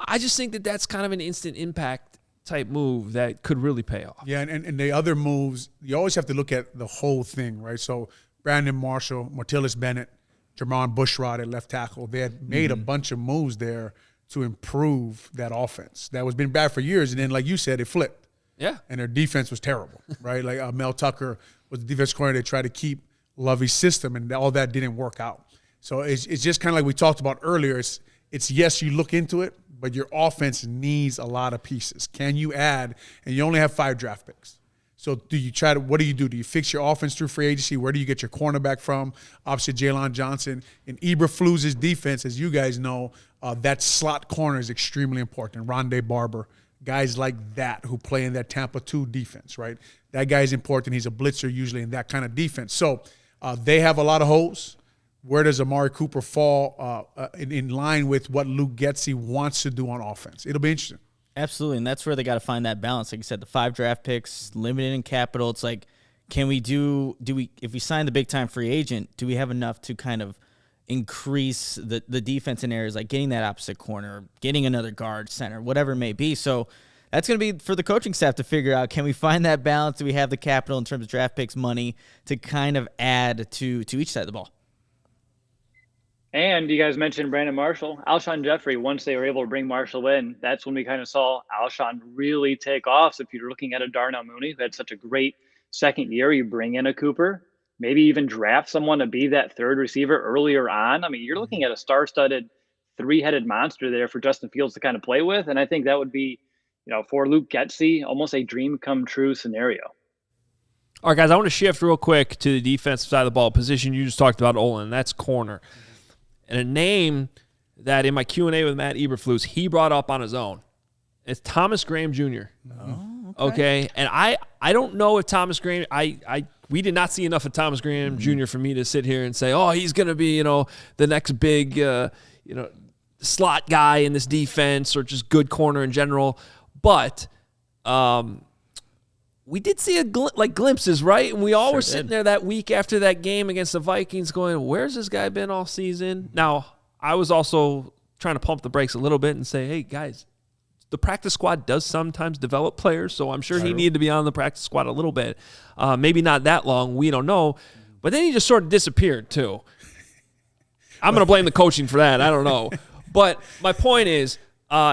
I just think that that's kind of an instant impact type move that could really pay off. Yeah, and the other moves, you always have to look at the whole thing, right? So Brandon Marshall, Martellus Bennett, Jermon Bushrod at left tackle, they had made a bunch of moves there to improve that offense. That was been bad for years, and then, like you said, it flipped. Yeah. And their defense was terrible, right? Like Mel Tucker was the defense coordinator. They tried to keep Lovey's system, and all that didn't work out. So it's just kind of like we talked about earlier. It's yes, you look into it, but your offense needs a lot of pieces. Can you add? And you only have 5 draft picks. So what do you do? Do you fix your offense through free agency? Where do you get your cornerback from? Obviously, Jalen Johnson. In Eberflus's defense, as you guys know, that slot corner is extremely important. Rondé Barber, guys like that who play in that Tampa 2 defense, right? That guy is important. He's a blitzer usually in that kind of defense. So they have a lot of holes. Where does Amari Cooper fall in line with what Luke Getsy wants to do on offense? It'll be interesting. Absolutely, and that's where they got to find that balance. Like you said, the 5 draft picks, limited in capital. It's like, can we if we sign the big-time free agent, do we have enough to kind of increase the defense in areas like getting that opposite corner, getting another guard, center, whatever it may be? So that's going to be for the coaching staff to figure out, can we find that balance? Do we have the capital in terms of draft picks, money, to kind of add to each side of the ball? And you guys mentioned Brandon Marshall, Alshon Jeffrey. Once they were able to bring Marshall in, that's when we kind of saw Alshon really take off. So if you're looking at a Darnell Mooney who had such a great second year, you bring in a Cooper, maybe even draft someone to be that third receiver earlier on. I mean, you're looking at a star-studded 3-headed monster there for Justin Fields to kind of play with. And I think that would be, for Luke Getsy, almost a dream come true scenario. All right, guys, I want to shift real quick to the defensive side of the ball. Position you just talked about, Olin, that's corner. And a name that in my Q&A with Matt Eberflus, he brought up on his own. It's Thomas Graham Jr. Oh, okay. And I don't know if Thomas Graham, we did not see enough of Thomas Graham Jr. for me to sit here and say, oh, he's going to be, the next big, slot guy in this defense or just good corner in general. But we did see glimpses, right? And we all were sitting there that week after that game against the Vikings going, where's this guy been all season? Now, I was also trying to pump the brakes a little bit and say, hey, guys, the practice squad does sometimes develop players, so I'm sure he needed to be on the practice squad a little bit. Maybe not that long. We don't know. But then he just sort of disappeared, too. I'm going to blame the coaching for that. I don't know. But my point is,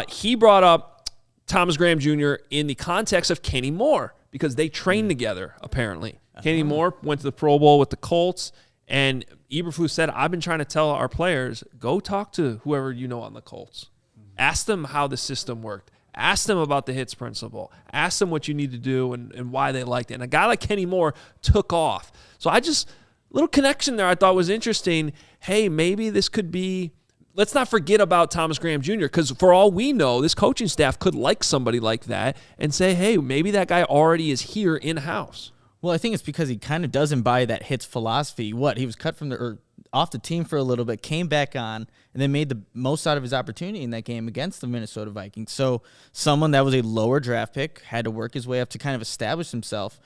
he brought up Thomas Graham Jr. in the context of Kenny Moore, because they trained together, apparently. Kenny Moore went to the Pro Bowl with the Colts, and Eberflus said, I've been trying to tell our players, go talk to whoever you know on the Colts. Ask them how the system worked. Ask them about the hits principle. Ask them what you need to do and why they liked it. And a guy like Kenny Moore took off. So little connection there I thought was interesting. Hey, maybe this could be, let's not forget about Thomas Graham Jr., because for all we know, this coaching staff could like somebody like that and say, hey, maybe that guy already is here in-house. Well, I think it's because he kind of does embody that hits philosophy. He was cut from off the team for a little bit, came back on, and then made the most out of his opportunity in that game against the Minnesota Vikings. So someone that was a lower draft pick had to work his way up to kind of establish himself.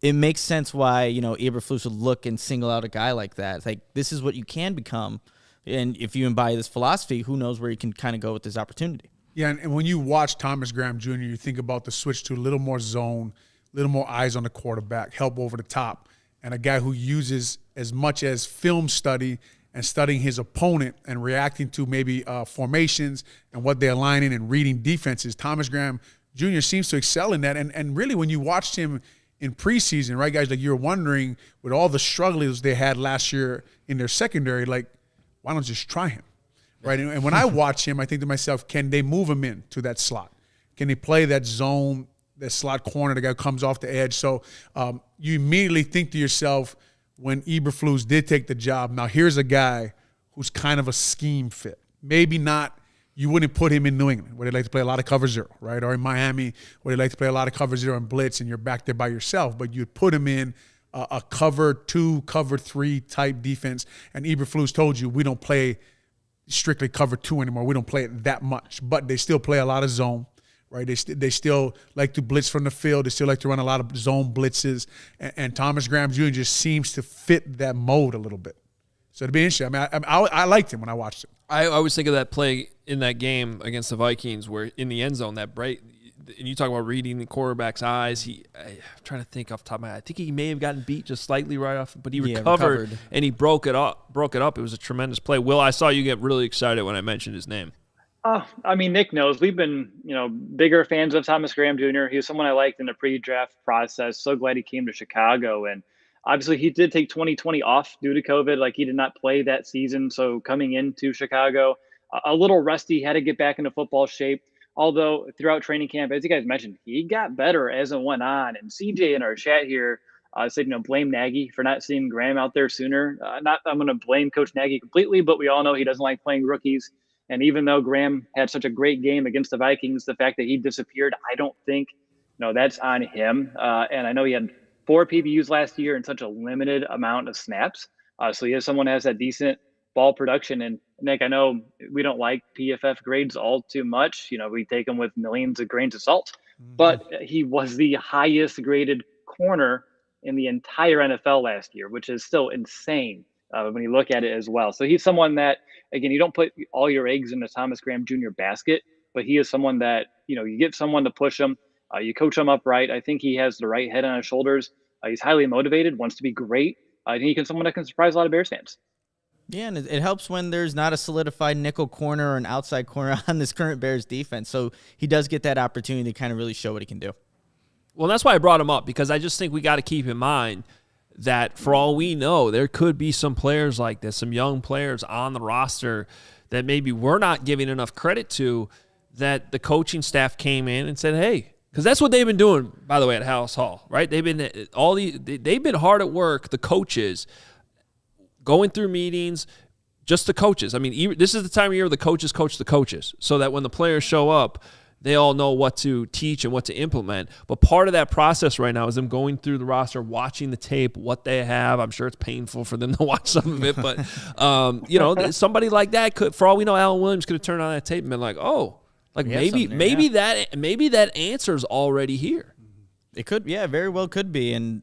It makes sense why, Eberflus would look and single out a guy like that. It's like, this is what you can become. And if you embody this philosophy, who knows where you can kind of go with this opportunity. Yeah, and when you watch Thomas Graham Jr., you think about the switch to a little more zone, a little more eyes on the quarterback, help over the top, and a guy who uses as much as film study and studying his opponent and reacting to maybe formations and what they're aligning and reading defenses. Thomas Graham Jr. seems to excel in that. And really, when you watched him in preseason, right, guys, like you're wondering with all the struggles they had last year in their secondary, like, why don't you just try him, right? And when I watch him, I think to myself, can they move him into that slot? Can they play that zone, that slot corner, the guy comes off the edge? So you immediately think to yourself, when Eberflus did take the job, now here's a guy who's kind of a scheme fit. Maybe not, you wouldn't put him in New England, where they like to play a lot of cover zero, right? Or in Miami, where they like to play a lot of cover zero and blitz, and you're back there by yourself. But you'd put him in a cover 2, cover 3 type defense. And Eberflus told you, we don't play strictly cover 2 anymore. We don't play it that much. But they still play a lot of zone, right? They still like to blitz from the field. They still like to run a lot of zone blitzes. And Thomas Graham Jr. just seems to fit that mode a little bit. So it'd be interesting. I liked him when I watched him. I always think of that play in that game against the Vikings where in the end zone, that break, and you talk about reading the quarterback's eyes. I'm trying to think off the top of my head. I think he may have gotten beat just slightly right off, but he recovered and he broke it up. It was a tremendous play. Will, I saw you get really excited when I mentioned his name. Nick knows we've been, bigger fans of Thomas Graham Jr. He was someone I liked in the pre-draft process. So glad he came to Chicago. And obviously he did take 2020 off due to COVID. Like he did not play that season. So coming into Chicago, a little rusty, had to get back into football shape. Although throughout training camp, as you guys mentioned, he got better as it went on. And CJ in our chat here said, blame Nagy for not seeing Graham out there sooner. I'm going to blame Coach Nagy completely, but we all know he doesn't like playing rookies. And even though Graham had such a great game against the Vikings, the fact that he disappeared, I don't think, that's on him. And I know he had 4 PBUs last year in such a limited amount of snaps. So he is someone who has that decent ball production. And Nick, I know we don't like PFF grades all too much. We take them with millions of grains of salt, but he was the highest graded corner in the entire NFL last year, which is still insane when you look at it as well. So he's someone that, again, you don't put all your eggs in the Thomas Graham Jr. basket, but he is someone that, you get someone to push him, you coach him up right. I think he has the right head on his shoulders. He's highly motivated, wants to be great. I think he's someone that can surprise a lot of Bears fans. Yeah, and it helps when there's not a solidified nickel corner or an outside corner on this current Bears defense. So he does get that opportunity to kind of really show what he can do. Well, that's why I brought him up, because I just think we got to keep in mind that for all we know, there could be some players like this, some young players on the roster that maybe we're not giving enough credit to, that the coaching staff came in and said, hey, because that's what they've been doing, by the way, at House Hall, right? They've been hard at work, the coaches, going through meetings, just the coaches. I mean, this is the time of year the coaches coach the coaches, so that when the players show up, they all know what to teach and what to implement. But part of that process right now is them going through the roster, watching the tape, what they have. I'm sure it's painful for them to watch some of it, but somebody like that could, for all we know, Alan Williams could have turned on that tape and been like, oh, like maybe that answer's already here. It could, yeah, very well could be. And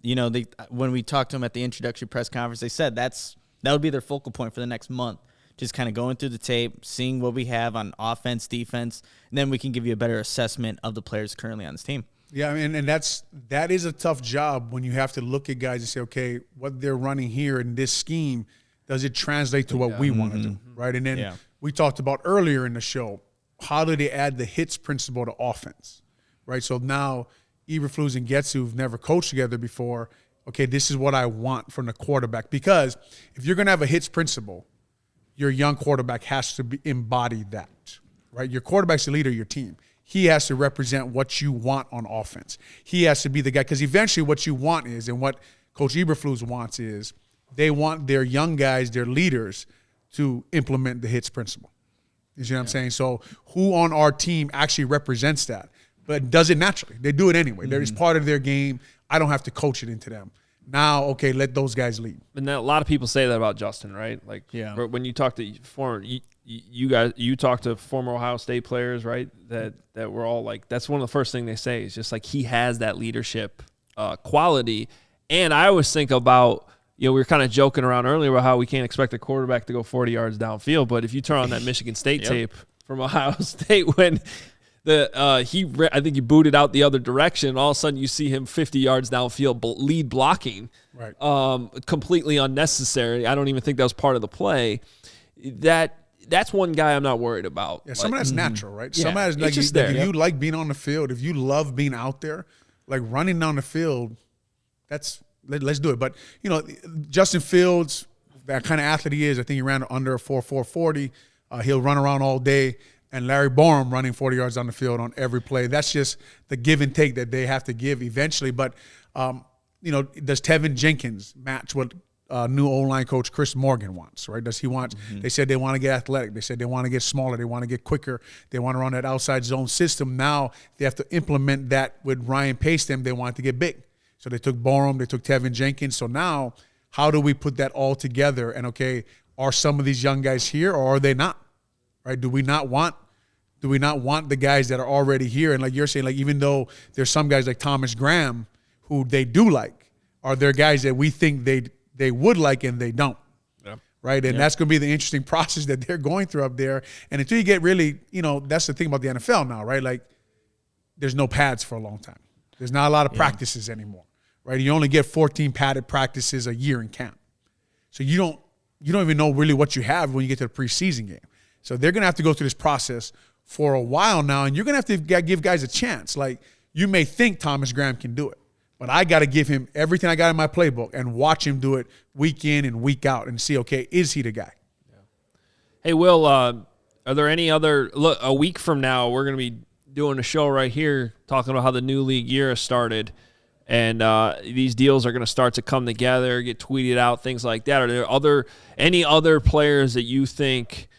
when we talked to them at the introductory press conference, they said that would be their focal point for the next month. Just kind of going through the tape, seeing what we have on offense, defense, and then we can give you a better assessment of the players currently on this team. Yeah, I mean, and that is a tough job when you have to look at guys and say, okay, what they're running here in this scheme, does it translate to what we want to do, right? And then we talked about earlier in the show, how do they add the hits principle to offense, right? So now Eberflus and Getsu, who've never coached together before, okay, this is what I want from the quarterback. Because if you're going to have a hits principle, your young quarterback has to embody that, right? Your quarterback's the leader of your team. He has to represent what you want on offense. He has to be the guy, because eventually what you want is, and what Coach Eberflus wants is, they want their young guys, their leaders, to implement the hits principle. You see what I'm saying? So who on our team actually represents that, but does it naturally? They do it anyway. It's part of their game. I don't have to coach it into them. Now, okay, let those guys lead. And a lot of people say that about Justin, right? Like, when you talk to you talk to former Ohio State players, right? That were all like, that's one of the first things they say is just like he has that leadership quality. And I always think about, we were kind of joking around earlier about how we can't expect a quarterback to go 40 yards downfield, but if you turn on that Michigan State tape from Ohio State when I think he booted out the other direction, all of a sudden you see him 50 yards downfield lead blocking, right? Completely unnecessary. I don't even think that was part of the play. That's one guy I'm not worried about. Yeah, some of that's natural, right? Yeah, some of that's just if you like being on the field, if you love being out there, like running down the field, let's do it. But Justin Fields, that kind of athlete he is, I think he ran under a 4.40. He'll run around all day. And Larry Borum running 40 yards on the field on every play. That's just the give and take that they have to give eventually. But, does Tevin Jenkins match what new O-line coach Chris Morgan wants, right? Does he want – They said they want to get athletic. They said they want to get smaller. They want to get quicker. They want to run that outside zone system. Now they have to implement that with Ryan Pace. They want to get big. So they took Borum. They took Tevin Jenkins. So now how do we put that all together? And, okay, are some of these young guys here or are they not? Right? Do we not want the guys that are already here? And like you're saying, like even though there's some guys like Thomas Graham who they do like, are there guys that we think they would like and they don't? Yeah. Right? And that's going to be the interesting process that they're going through up there. And until you get really, that's the thing about the NFL now, right? Like there's no pads for a long time. There's not a lot of practices anymore, right? You only get 14 padded practices a year in camp. So you don't even know really what you have when you get to the preseason game. So they're going to have to go through this process for a while now, and you're going to have to give guys a chance. Like, you may think Thomas Graham can do it, but I got to give him everything I got in my playbook and watch him do it week in and week out and see, okay, is he the guy? Yeah. Hey, Will, are there any other – look, a week from now, we're going to be doing a show right here talking about how the new league year has started, and these deals are going to start to come together, get tweeted out, things like that. Are there any other players that you think –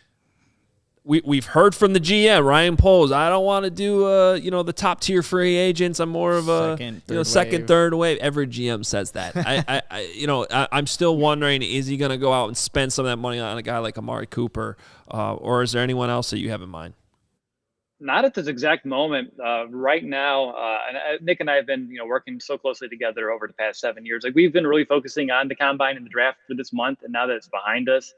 We've heard from the GM, Ryan Poles. I don't want to do, the top tier free agents. I'm more of a second, third wave. Every GM says that. I'm still wondering, is he going to go out and spend some of that money on a guy like Amari Cooper, or is there anyone else that you have in mind? Not at this exact moment. Right now, and Nick and I have been, working so closely together over the past 7 years. Like we've been really focusing on the combine and the draft for this month, and now that it's behind us,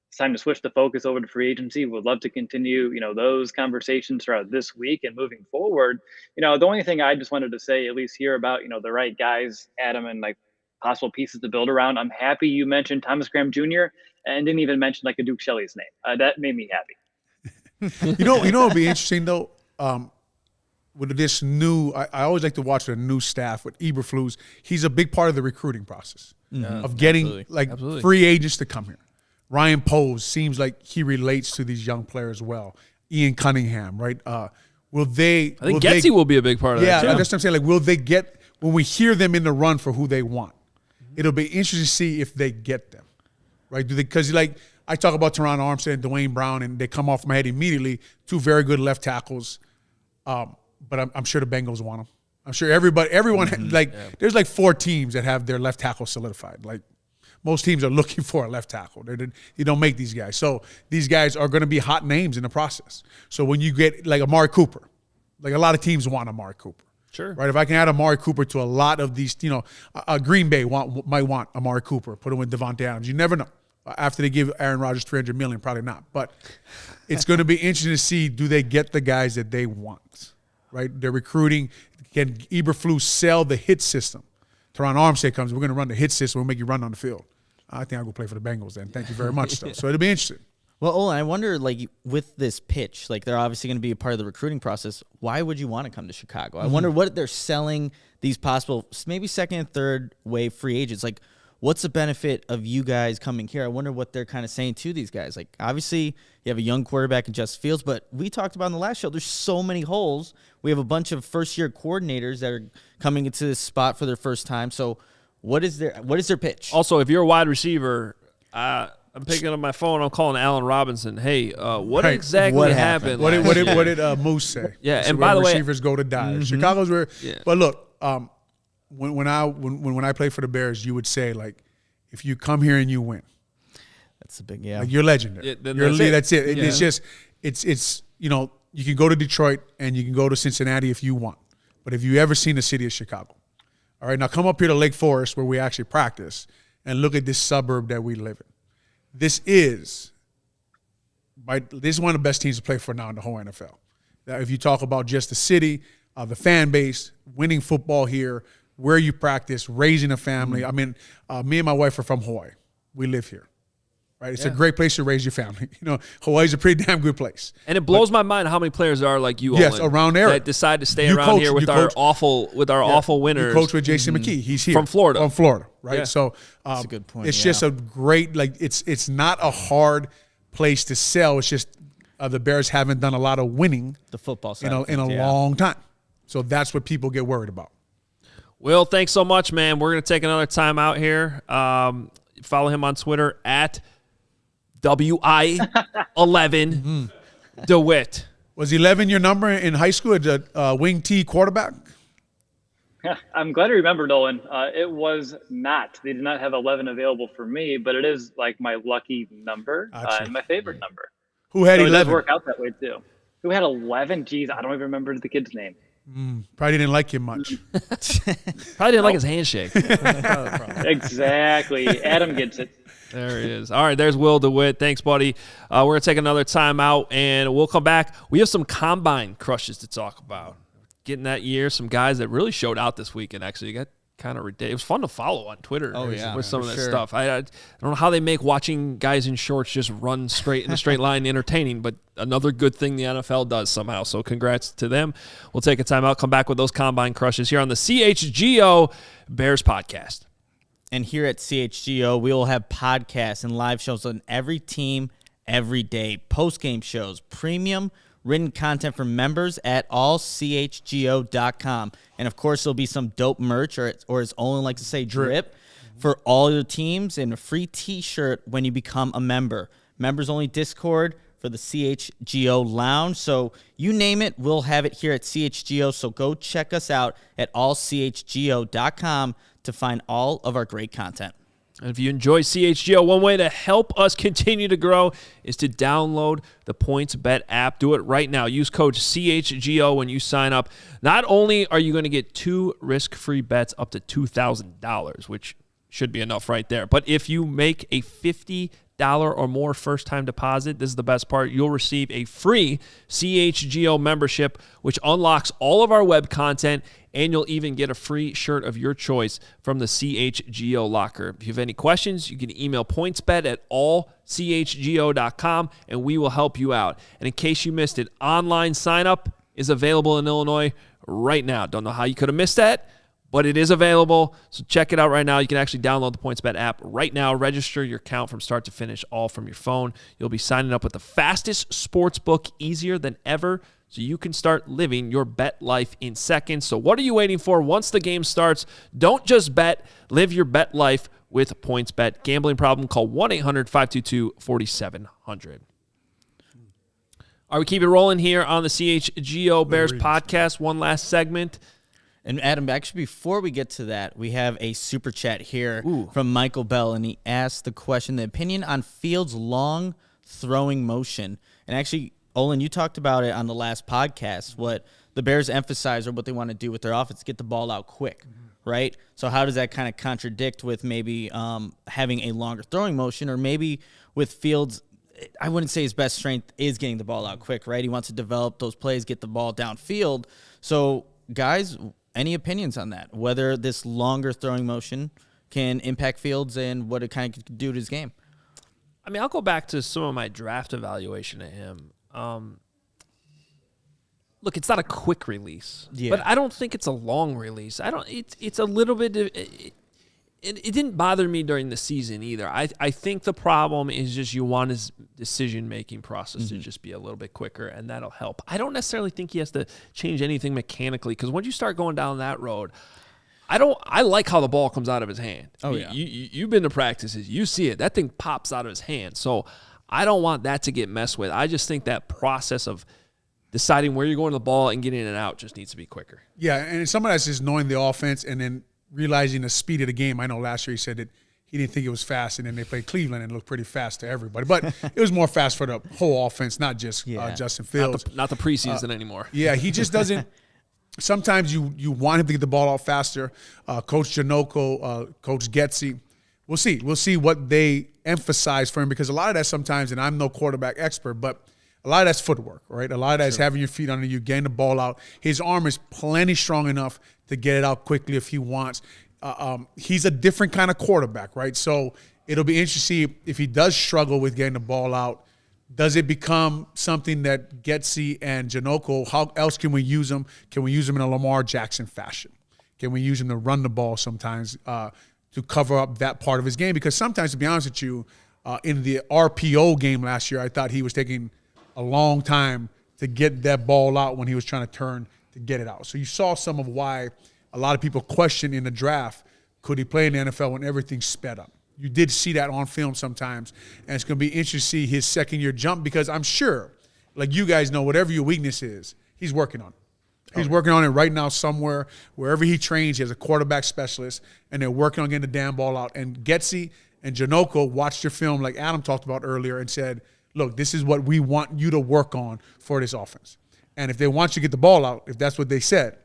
it's time to switch the focus over to free agency. We'd love to continue, those conversations throughout this week and moving forward. The only thing I just wanted to say, at least here about, the right guys, Adam, and like possible pieces to build around. I'm happy you mentioned Thomas Graham Jr. and didn't even mention like a Duke Shelley's name. That made me happy. What would be interesting though, with this new, I always like to watch the new staff with Eberflus. He's a big part of the recruiting process of getting free agents to come here. Ryan Poles seems like he relates to these young players well. Ian Cunningham, right? Will they? I think Getsy will be a big part of that. Yeah, that's what I'm saying. Like, will they get when we hear them in the run for who they want? It'll be interesting to see if they get them, right? Because like I talk about Teron Armstead and Dwayne Brown, and they come off my head immediately. Two very good left tackles, but I'm sure the Bengals want them. I'm sure everyone there's like 4 teams that have their left tackle solidified. Like. Most teams are looking for a left tackle. You don't make these guys. So these guys are going to be hot names in the process. So when you get like Amari Cooper, like a lot of teams want Amari Cooper. Sure. Right? If I can add Amari Cooper to a lot of these, Green Bay might want Amari Cooper, put him with Devontae Adams. You never know. After they give Aaron Rodgers $300 million, probably not. But it's going to be interesting to see, do they get the guys that they want? Right? They're recruiting. Can Eberflus sell the hit system? Teron Armstead comes, we're going to run the hit system. We'll make you run on the field. I think I'll go play for the Bengals then. Thank you very much, though. So it'll be interesting. Well, Olin, I wonder, like, with this pitch, like, they're obviously going to be a part of the recruiting process. Why would you want to come to Chicago? I wonder what they're selling these possible, maybe second and third wave free agents. Like, what's the benefit of you guys coming here? I wonder what they're kind of saying to these guys. Like, obviously, you have a young quarterback in Justin Fields, but we talked about in the last show, there's so many holes. We have a bunch of first-year coordinators that are coming into this spot for their first time. So, what is their pitch? Also, if you're a wide receiver, I'm picking up my phone. I'm calling Allen Robinson. Hey, what exactly happened? What did Moose say? Yeah, so and by the way, receivers go to die. Chicago's where. Yeah. But look, when I play for the Bears, you would say, like, if you come here and you win, that's a big, yeah. Like, you're legendary. That's it. Yeah. It's just, it's you know, you can go to Detroit and you can go to Cincinnati if you want. But have you ever seen the city of Chicago? All right, now come up here to Lake Forest where we actually practice and look at this suburb that we live in. This is one of the best teams to play for now in the whole NFL. Now, if you talk about just the city, the fan base, winning football here, where you practice, raising a family. I mean, me and my wife are from Hawaii. We live here. Right? It's a great place to raise your family. You know, Hawaii's a pretty damn good place. And it blows my mind how many players are like you, yes, Olin, around there that decide to stay around here with our awful winners. You coach with Jason McKee. He's here from Florida. Right? Yeah. So that's a good point. It's just a great, like, it's not a hard place to sell. It's just the Bears haven't done a lot of winning, the football side, in a long time. So that's what people get worried about. Will, thanks so much, man. We're going to take another time out here. Follow him on Twitter at WI11 DeWitt. Was 11 your number in high school as a wing T quarterback? I'm glad you remembered, Olin. It was not. They did not have 11 available for me, but it is like my lucky number and my favorite number. Who had 11? It does work out that way too. Who had 11? Geez, I don't even remember the kid's name. Probably didn't like him much. Probably didn't like his handshake. Exactly. Adam gets it. There he is. All right, there's Will DeWitt. Thanks, buddy. We're going to take another time out, and we'll come back. We have some combine crushes to talk about. Getting that year, some guys that really showed out this weekend, actually. Got kind of ridiculous. It was fun to follow on Twitter with some of that stuff. I don't know how they make watching guys in shorts just run straight in a straight line entertaining, but another good thing the NFL does somehow. So congrats to them. We'll take a time out, come back with those combine crushes here on the CHGO Bears Podcast. And here at CHGO, we will have podcasts and live shows on every team every day, post-game shows, premium written content for members at allchgo.com. And, of course, there'll be some dope merch, or as Olin likes to say, drip, for all your teams, and a free T-shirt when you become a member. Members-only Discord for the CHGO Lounge. So you name it, we'll have it here at CHGO. So go check us out at allchgo.com to find all of our great content. And if you enjoy CHGO, one way to help us continue to grow is to download the PointsBet app. Do it right now. Use code CHGO when you sign up. Not only are you going to get 2 risk-free bets up to $2,000, which should be enough right there, but if you make a $50 or more first-time deposit, this is the best part, you'll receive a free CHGO membership, which unlocks all of our web content, and you'll even get a free shirt of your choice from the CHGO locker. If you have any questions, you can email pointsbet at allchgo.com, and we will help you out. And in case you missed it, online sign-up is available in Illinois right now. Don't know how you could have missed that, but it is available, so check it out right now. You can actually download the PointsBet app right now. Register your account from start to finish, all from your phone. You'll be signing up with the fastest sports book, easier than ever, so you can start living your bet life in seconds. So what are you waiting for? Once the game starts, don't just bet. Live your bet life with PointsBet. Gambling problem? Call 1-800-522-4700. All right, we keep it rolling here on the CHGO Bears Podcast. One last segment. And Adam, actually, before we get to that, we have a super chat here from Michael Bell, and he asked the question, the opinion on Fields' long throwing motion. And actually, Olin, you talked about it on the last podcast, what the Bears emphasize or what they want to do with their offense, get the ball out quick, right? So how does that kind of contradict with maybe having a longer throwing motion, or maybe with Fields, I wouldn't say his best strength is getting the ball out quick, right? He wants to develop those plays, get the ball downfield. So, guys, any opinions on that? Whether this longer throwing motion can impact Fields and what it kind of could do to his game? I mean, I'll go back to some of my draft evaluation of him. Look, it's not a quick release, but I don't think it's a long release. It's a little bit. It didn't bother me during the season either. I think the problem is just you want his decision-making process to just be a little bit quicker, and that'll help. I don't necessarily think he has to change anything mechanically, because once you start going down that road, I like how the ball comes out of his hand. Oh, yeah. You've been to practices. You see it. That thing pops out of his hand. So I don't want that to get messed with. I just think that process of deciding where you're going to the ball and getting it out just needs to be quicker. Yeah, and some of that's just knowing the offense and then realizing the speed of the game. I know last year he said that he didn't think it was fast, and then they played Cleveland and it looked pretty fast to everybody. But it was more fast for the whole offense, not just Justin Fields. Not the preseason anymore. Yeah, he just doesn't – sometimes you want him to get the ball out faster. Coach Janoko, Coach Getsy, we'll see. We'll see what they emphasize for him, because a lot of that sometimes, and I'm no quarterback expert, but a lot of that's footwork, right? A lot of that's having your feet under you, getting the ball out. His arm is plenty strong enough to get it out quickly if he wants. He's a different kind of quarterback, right? So it'll be interesting to see if he does struggle with getting the ball out. Does it become something that Getsy and Janoko, how else can we use him? Can we use him in a Lamar Jackson fashion? Can we use him to run the ball sometimes to cover up that part of his game? Because sometimes, to be honest with you, in the RPO game last year, I thought he was taking a long time to get that ball out when he was trying to turn to get it out. So you saw some of why a lot of people questioned in the draft, could he play in the NFL when everything's sped up? You did see that on film sometimes, and it's going to be interesting to see his second-year jump, because I'm sure, like you guys know, whatever your weakness is, he's working on it. He's working on it right now somewhere. Wherever he trains, he has a quarterback specialist, and they're working on getting the damn ball out. And Getsy and Janoko watched your film, like Adam talked about earlier, and said, look, this is what we want you to work on for this offense. And if they want you to get the ball out, if that's what they said,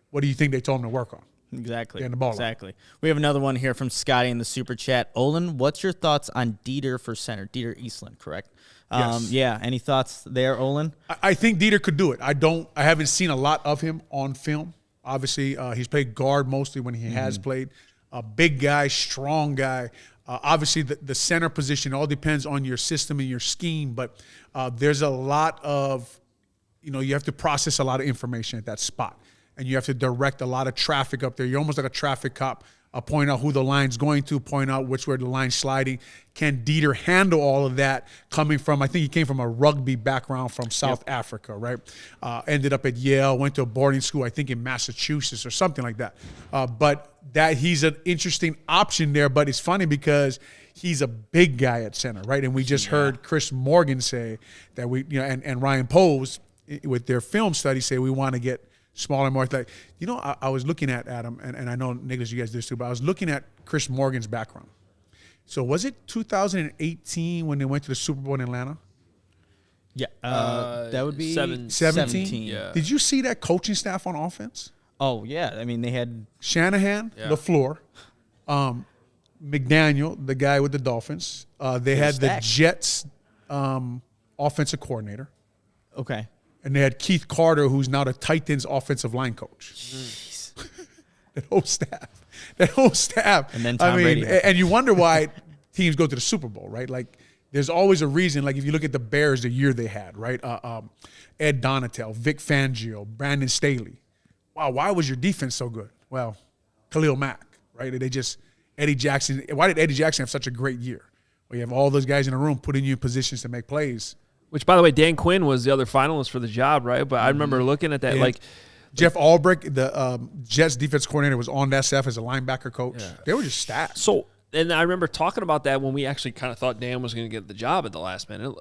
what do you think they told him to work on? Exactly. Getting the ball exactly. out. We have another one here from Scotty in the Super Chat. Olin, what's your thoughts on Dieter for center? Dieter Eastland, correct? Yes. Yeah. Any thoughts there, Olin? I think Dieter could do it. I haven't seen a lot of him on film. Obviously, he's played guard mostly when he has played. A big guy, strong guy. Obviously, the center position all depends on your system and your scheme, but there's a lot of, you have to process a lot of information at that spot, and you have to direct a lot of traffic up there. You're almost like a traffic cop, point out who the line's going to, point out which way the line's sliding. Can Dieter handle all of that coming from, I think he came from a rugby background from South Africa, right? Ended up at Yale, went to a boarding school, I think in Massachusetts or something like that. But that he's an interesting option there, but it's funny because he's a big guy at center, right? And we just heard Chris Morgan say that and Ryan Pose with their film study say we want to get smaller, more like, I was looking at Adam, and I know, Nicholas, you guys do this too, but I was looking at Chris Morgan's background. So was it 2018 when they went to the Super Bowl in Atlanta? Yeah. That would be 17? Yeah. Did you see that coaching staff on offense? Oh, yeah. I mean, they had Shanahan, LaFleur, McDaniel, the guy with the Dolphins. They had the Jets offensive coordinator. Okay. And they had Keith Carter, who's now the Titans offensive line coach. Jeez. That whole staff. And then Tom Brady. And you wonder why teams go to the Super Bowl, right? Like, there's always a reason. Like, if you look at the Bears, the year they had, right? Ed Donatel, Vic Fangio, Brandon Staley. Wow, why was your defense so good? Well, Khalil Mack, right? Eddie Jackson. Why did Eddie Jackson have such a great year? Well, you have all those guys in the room putting you in positions to make plays. Which, by the way, Dan Quinn was the other finalist for the job, right? But I remember looking at that, like Jeff Albrecht, the Jets defense coordinator, was on that staff as a linebacker coach. Yeah. They were just stacked. So, and I remember talking about that when we actually kind of thought Dan was going to get the job at the last minute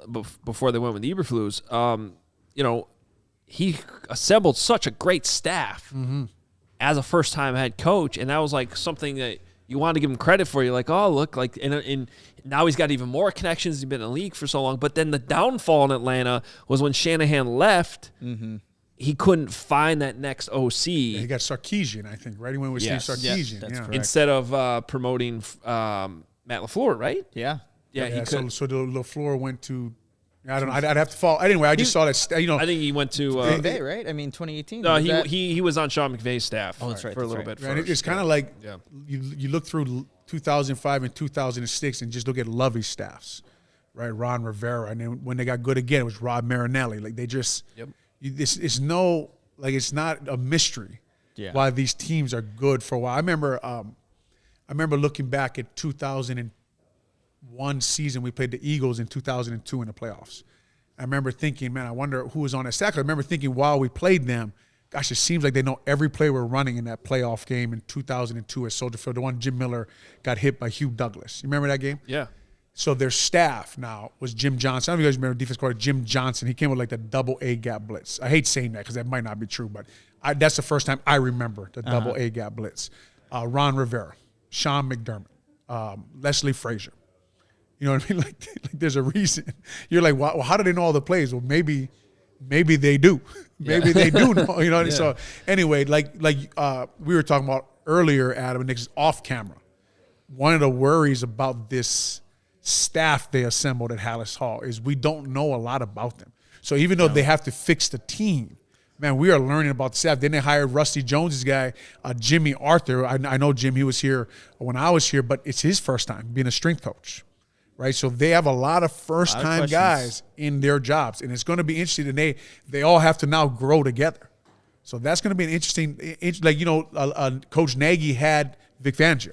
before they went with Eberflus. He assembled such a great staff as a first-time head coach, and that was like something that you wanted to give him credit for. You're like, oh, look, like, and now he's got even more connections. He's been in the league for so long. But then the downfall in Atlanta was when Shanahan left. He couldn't find that next OC. Yeah, he got Sarkisian, I think, right? He went with Steve Sarkisian. Yes, that's correct. Instead of promoting Matt LaFleur, right? Yeah. Yeah, he could. So the LaFleur went to, I don't know, I'd have to follow. Anyway, I just saw that, I think he went to McVay, right? I mean, 2018. No, he was on Sean McVay's staff for a little bit. And it's kind of like you look through 2005 and 2006 and just look at Lovey's staffs, right? Ron Rivera, and then when they got good again, it was Rob Marinelli. Like, they just it's not a mystery why these teams are good for a while. I remember looking back at 2001 season. We played the Eagles in 2002 in the playoffs. I remember thinking, man, I wonder who was on that staff. I remember thinking while we played them, gosh, it seems like they know every play we're running in that playoff game in 2002 at Soldier Field, the one Jim Miller got hit by Hugh Douglas. You remember that game? Yeah. So their staff now was Jim Johnson. I don't know if you guys remember defense coordinator Jim Johnson. He came with like the double A gap blitz. I hate saying that because that might not be true, but that's the first time I remember the double A gap blitz. Ron Rivera, Sean McDermott, Leslie Frazier. You know what I mean? Like there's a reason. You're like, well, how do they know all the plays? Well, maybe they do. Maybe they do know. You know what I mean? So anyway, like we were talking about earlier, Adam and Nick's off camera. One of the worries about this staff they assembled at Hallis Hall is we don't know a lot about them. So even though they have to fix the team, man, we are learning about the staff. Then they hired Rusty Jones's guy, Jimmy Arthur. I know Jim, he was here when I was here, but it's his first time being a strength coach, right? So they have a lot of first-time guys in their jobs, and it's going to be interesting. And they all have to now grow together. So that's going to be an interesting, like, you know, Coach Nagy had Vic Fangio.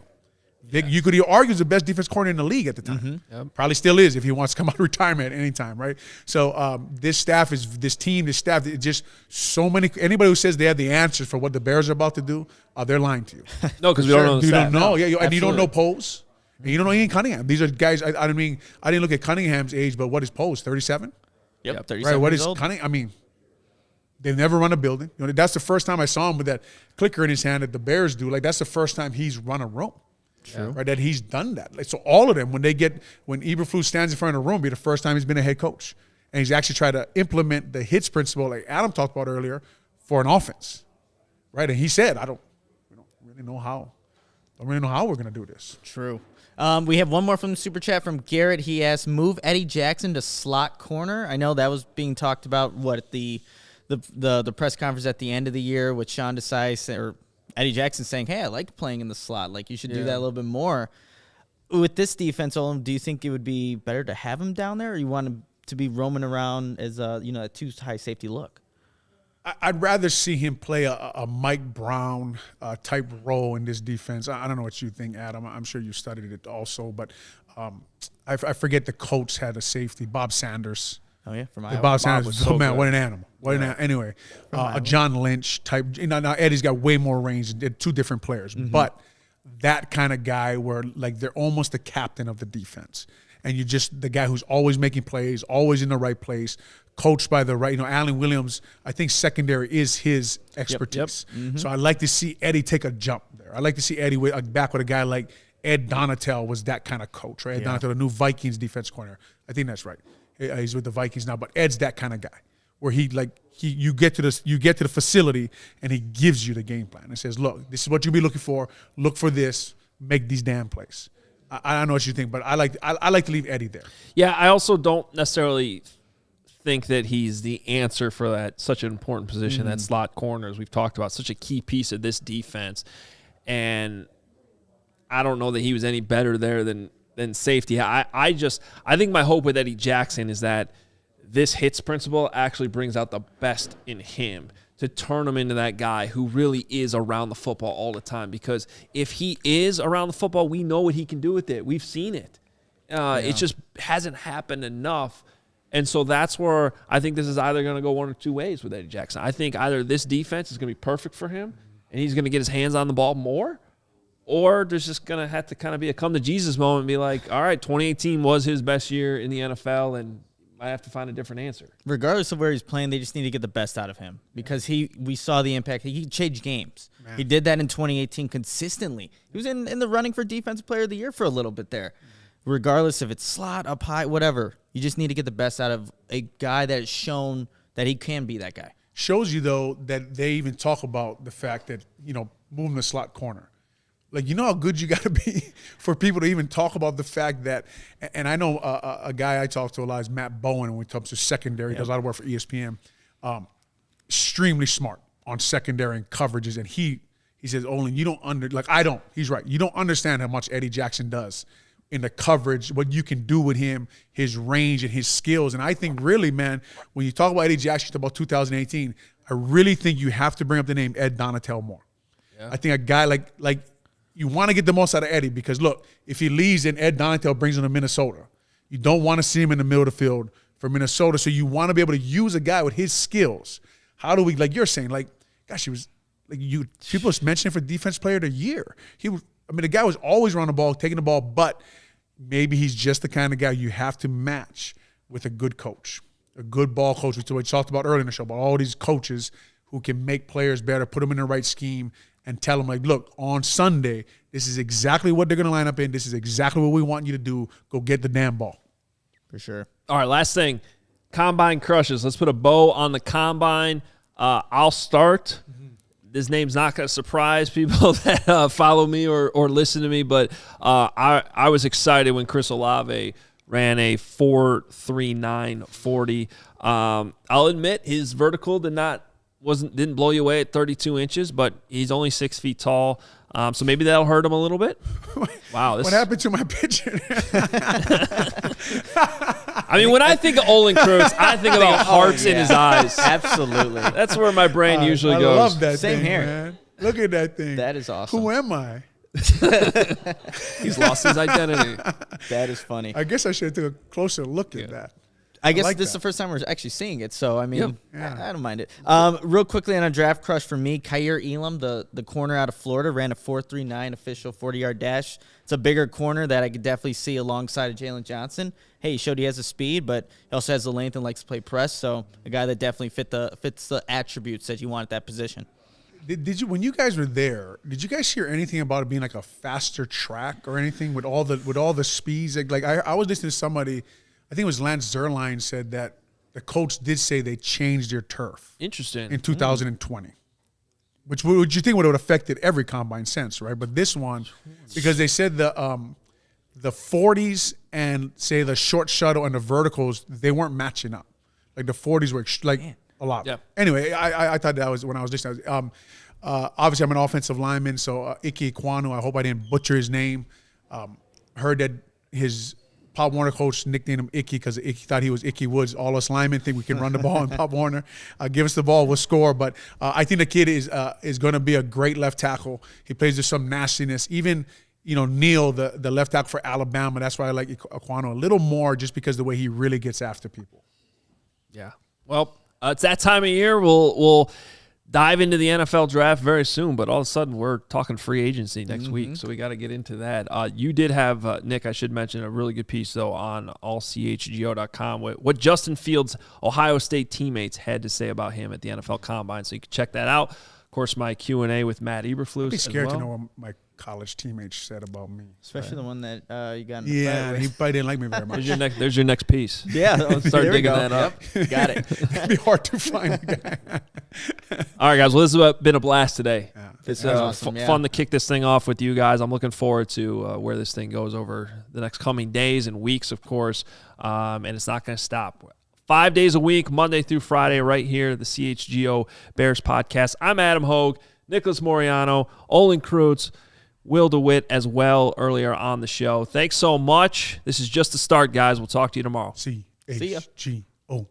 Vic, you could argue, is the best defense coordinator in the league at the time. Mm-hmm. Yep. Probably still is if he wants to come out of retirement at any time, right? So this staff, just so many. Anybody who says they have the answers for what the Bears are about to do, they're lying to you. No, because we don't know the staff. You don't know. Yeah, and you don't know Poles. And you don't know Ian Cunningham. These are guys, I didn't look at Cunningham's age, but what is Poles, 37? Yep, 37 right, what years is old. Cunningham? I mean, they've never run a building. You know, that's the first time I saw him with that clicker in his hand that the Bears do. Like, that's the first time he's run a room. True. Right, that he's done that. Like, so all of them, when Eberflus stands in front of a room, it'll be the first time he's been a head coach. And he's actually tried to implement the hits principle, like Adam talked about earlier, for an offense. Right? And he said, we don't really know how we're going to do this. True. We have one more from the Super Chat from Garrett. He asked, move Eddie Jackson to slot corner. I know that was being talked about, at the press conference at the end of the year with Sean Desai, or Eddie Jackson saying, hey, I like playing in the slot. Like, you should do that a little bit more. With this defense, Olin, do you think it would be better to have him down there, or you want him to be roaming around as a too high safety look? I'd rather see him play a Mike Brown type role in this defense. I don't know what you think, Adam. I'm sure you studied it also, but I forget the coach had a safety, Bob Sanders. Oh, yeah, from Iowa. Bob Sanders was so man, what an animal. Anyway, a John Lynch type. Now Eddie's got way more range. They're two different players, but that kind of guy where, like, they're almost the captain of the defense. And you just the guy who's always making plays, always in the right place, coached by the right. Allen Williams, I think secondary is his expertise. Yep. Mm-hmm. So I'd like to see Eddie take a jump there. I'd like to see Eddie back with a guy like Ed Donatel was that kind of coach, right? Ed Donatel, the new Vikings defense corner. I think that's right. He's with the Vikings now, but Ed's that kind of guy where you get to the facility and he gives you the game plan and says, look, this is what you'll be looking for. Look for this. Make these damn plays. I don't know what you think, but I like to leave Eddie there. Yeah, I also don't necessarily think that he's the answer for that such an important position, that slot corner, as we've talked about, such a key piece of this defense. And I don't know that he was any better there than safety. I think my hope with Eddie Jackson is that this hits principle actually brings out the best in him to turn him into that guy who really is around the football all the time. Because if he is around the football, we know what he can do with it. We've seen it. It just hasn't happened enough. And so that's where I think this is either going to go one or two ways with Eddie Jackson. I think either this defense is going to be perfect for him and he's going to get his hands on the ball more, or there's just going to have to kind of be a come-to-Jesus moment and be like, all right, 2018 was his best year in the NFL, and I have to find a different answer. Regardless of where he's playing, they just need to get the best out of him because we saw the impact. He changed games. Man. He did that in 2018 consistently. He was in the running for Defensive Player of the Year for a little bit there. Regardless if it's slot, up high, whatever, you just need to get the best out of a guy that has shown that he can be that guy. Shows you, though, that they even talk about the fact that, moving the slot corner. Like, how good you got to be for people to even talk about the fact that, and I know a guy I talked to a lot is Matt Bowen when it comes to secondary. He does a lot of work for ESPN. Extremely smart on secondary and coverages. And he says, Olin, I don't. He's right. You don't understand how much Eddie Jackson does in the coverage, what you can do with him, his range and his skills. And I think really, man, when you talk about Eddie Jackson, about 2018, I really think you have to bring up the name Ed Donatel more. Yeah. I think a guy like you want to get the most out of Eddie because, look, if he leaves and Ed Donatel brings him to Minnesota, you don't want to see him in the middle of the field for Minnesota. So you want to be able to use a guy with his skills. How do we, like you're saying, gosh, he was, people mentioning for Defense Player of the Year. The guy was always running the ball, taking the ball, but maybe he's just the kind of guy you have to match with a good coach, a good ball coach. We talked about earlier in the show about all these coaches who can make players better, put them in the right scheme, and tell them, like, look, on Sunday, this is exactly what they're going to line up in. This is exactly what we want you to do. Go get the damn ball. For sure. All right, last thing. Combine crushes. Let's put a bow on the combine. I'll start. This name's not going to surprise people that follow me or listen to me, but I was excited when Chris Olave ran a 4.39 40. I'll admit his vertical didn't blow you away at 32 inches, but he's only 6 feet tall. So maybe that'll hurt him a little bit. Wow. What happened to my picture? I mean, when I think of Olin Kreutz, I think about hearts in his eyes. Absolutely. That's where my brain usually goes. I love that Same thing, here. man. Look at that thing. That is awesome. Who am I? He's lost his identity. That is funny. I guess I should have took a closer look at that. I guess like this is that. the first time we're actually seeing it, so I mean, Yeah. I don't mind it. Real quickly on a draft crush for me, Kaiir Elam, the corner out of Florida, ran a 4.39 official 40-yard dash. It's a bigger corner that I could definitely see alongside of Jalen Johnson. Hey, he showed he has the speed, but he also has the length and likes to play press, so a guy that definitely fits the attributes that you want at that position. Did you, when you guys were there, did you guys hear anything about it being like a faster track or anything with all the speeds? Like I was listening to somebody, I think it was Lance Zierlein, said that the coach did say they changed their turf. Interesting. In 2020, which would you think would have affected every combine sense, right? But this one, because they said the 40s and say the short shuttle and the verticals, they weren't matching up. Like the 40s were a lot. Yeah. Anyway, I thought that was when I was listening. Obviously, I'm an offensive lineman, so Ike Ekwonu, I hope I didn't butcher his name. Heard that his Pop Warner coach nicknamed him Icky because Icky thought he was Icky Woods. All us linemen think we can run the ball, and Pop Warner give us the ball, we'll score. But I think the kid is going to be a great left tackle. He plays with some nastiness. Even Neal, the left tackle for Alabama, that's why I like Ekwonu a little more, just because of the way he really gets after people. Yeah. Well, it's that time of year. We'll dive into the NFL draft very soon, but all of a sudden we're talking free agency next week, so we got to get into that. You did have, Nick, I should mention, a really good piece, though, on allchgo.com with what Justin Fields' Ohio State teammates had to say about him at the NFL Combine, so you can check that out. Of course, my Q&A with Matt Eberflus. I'd be scared to know what my college teammates said about me. Especially the one that you got in the Yeah, fight with. he probably didn't like me very much. There's your next piece. Yeah, Start there we digging go. that up. Yep, got it. It'd be hard to find a guy. All right, guys. Well, this has been a blast today. Yeah. It's awesome, fun to kick this thing off with you guys. I'm looking forward to where this thing goes over the next coming days and weeks, of course, and it's not going to stop. 5 days a week, Monday through Friday, right here, the CHGO Bears Podcast. I'm Adam Hoge, Nicholas Moreano, Olin Kreutz, Will DeWitt as well earlier on the show. Thanks so much. This is just the start, guys. We'll talk to you tomorrow. CHGO.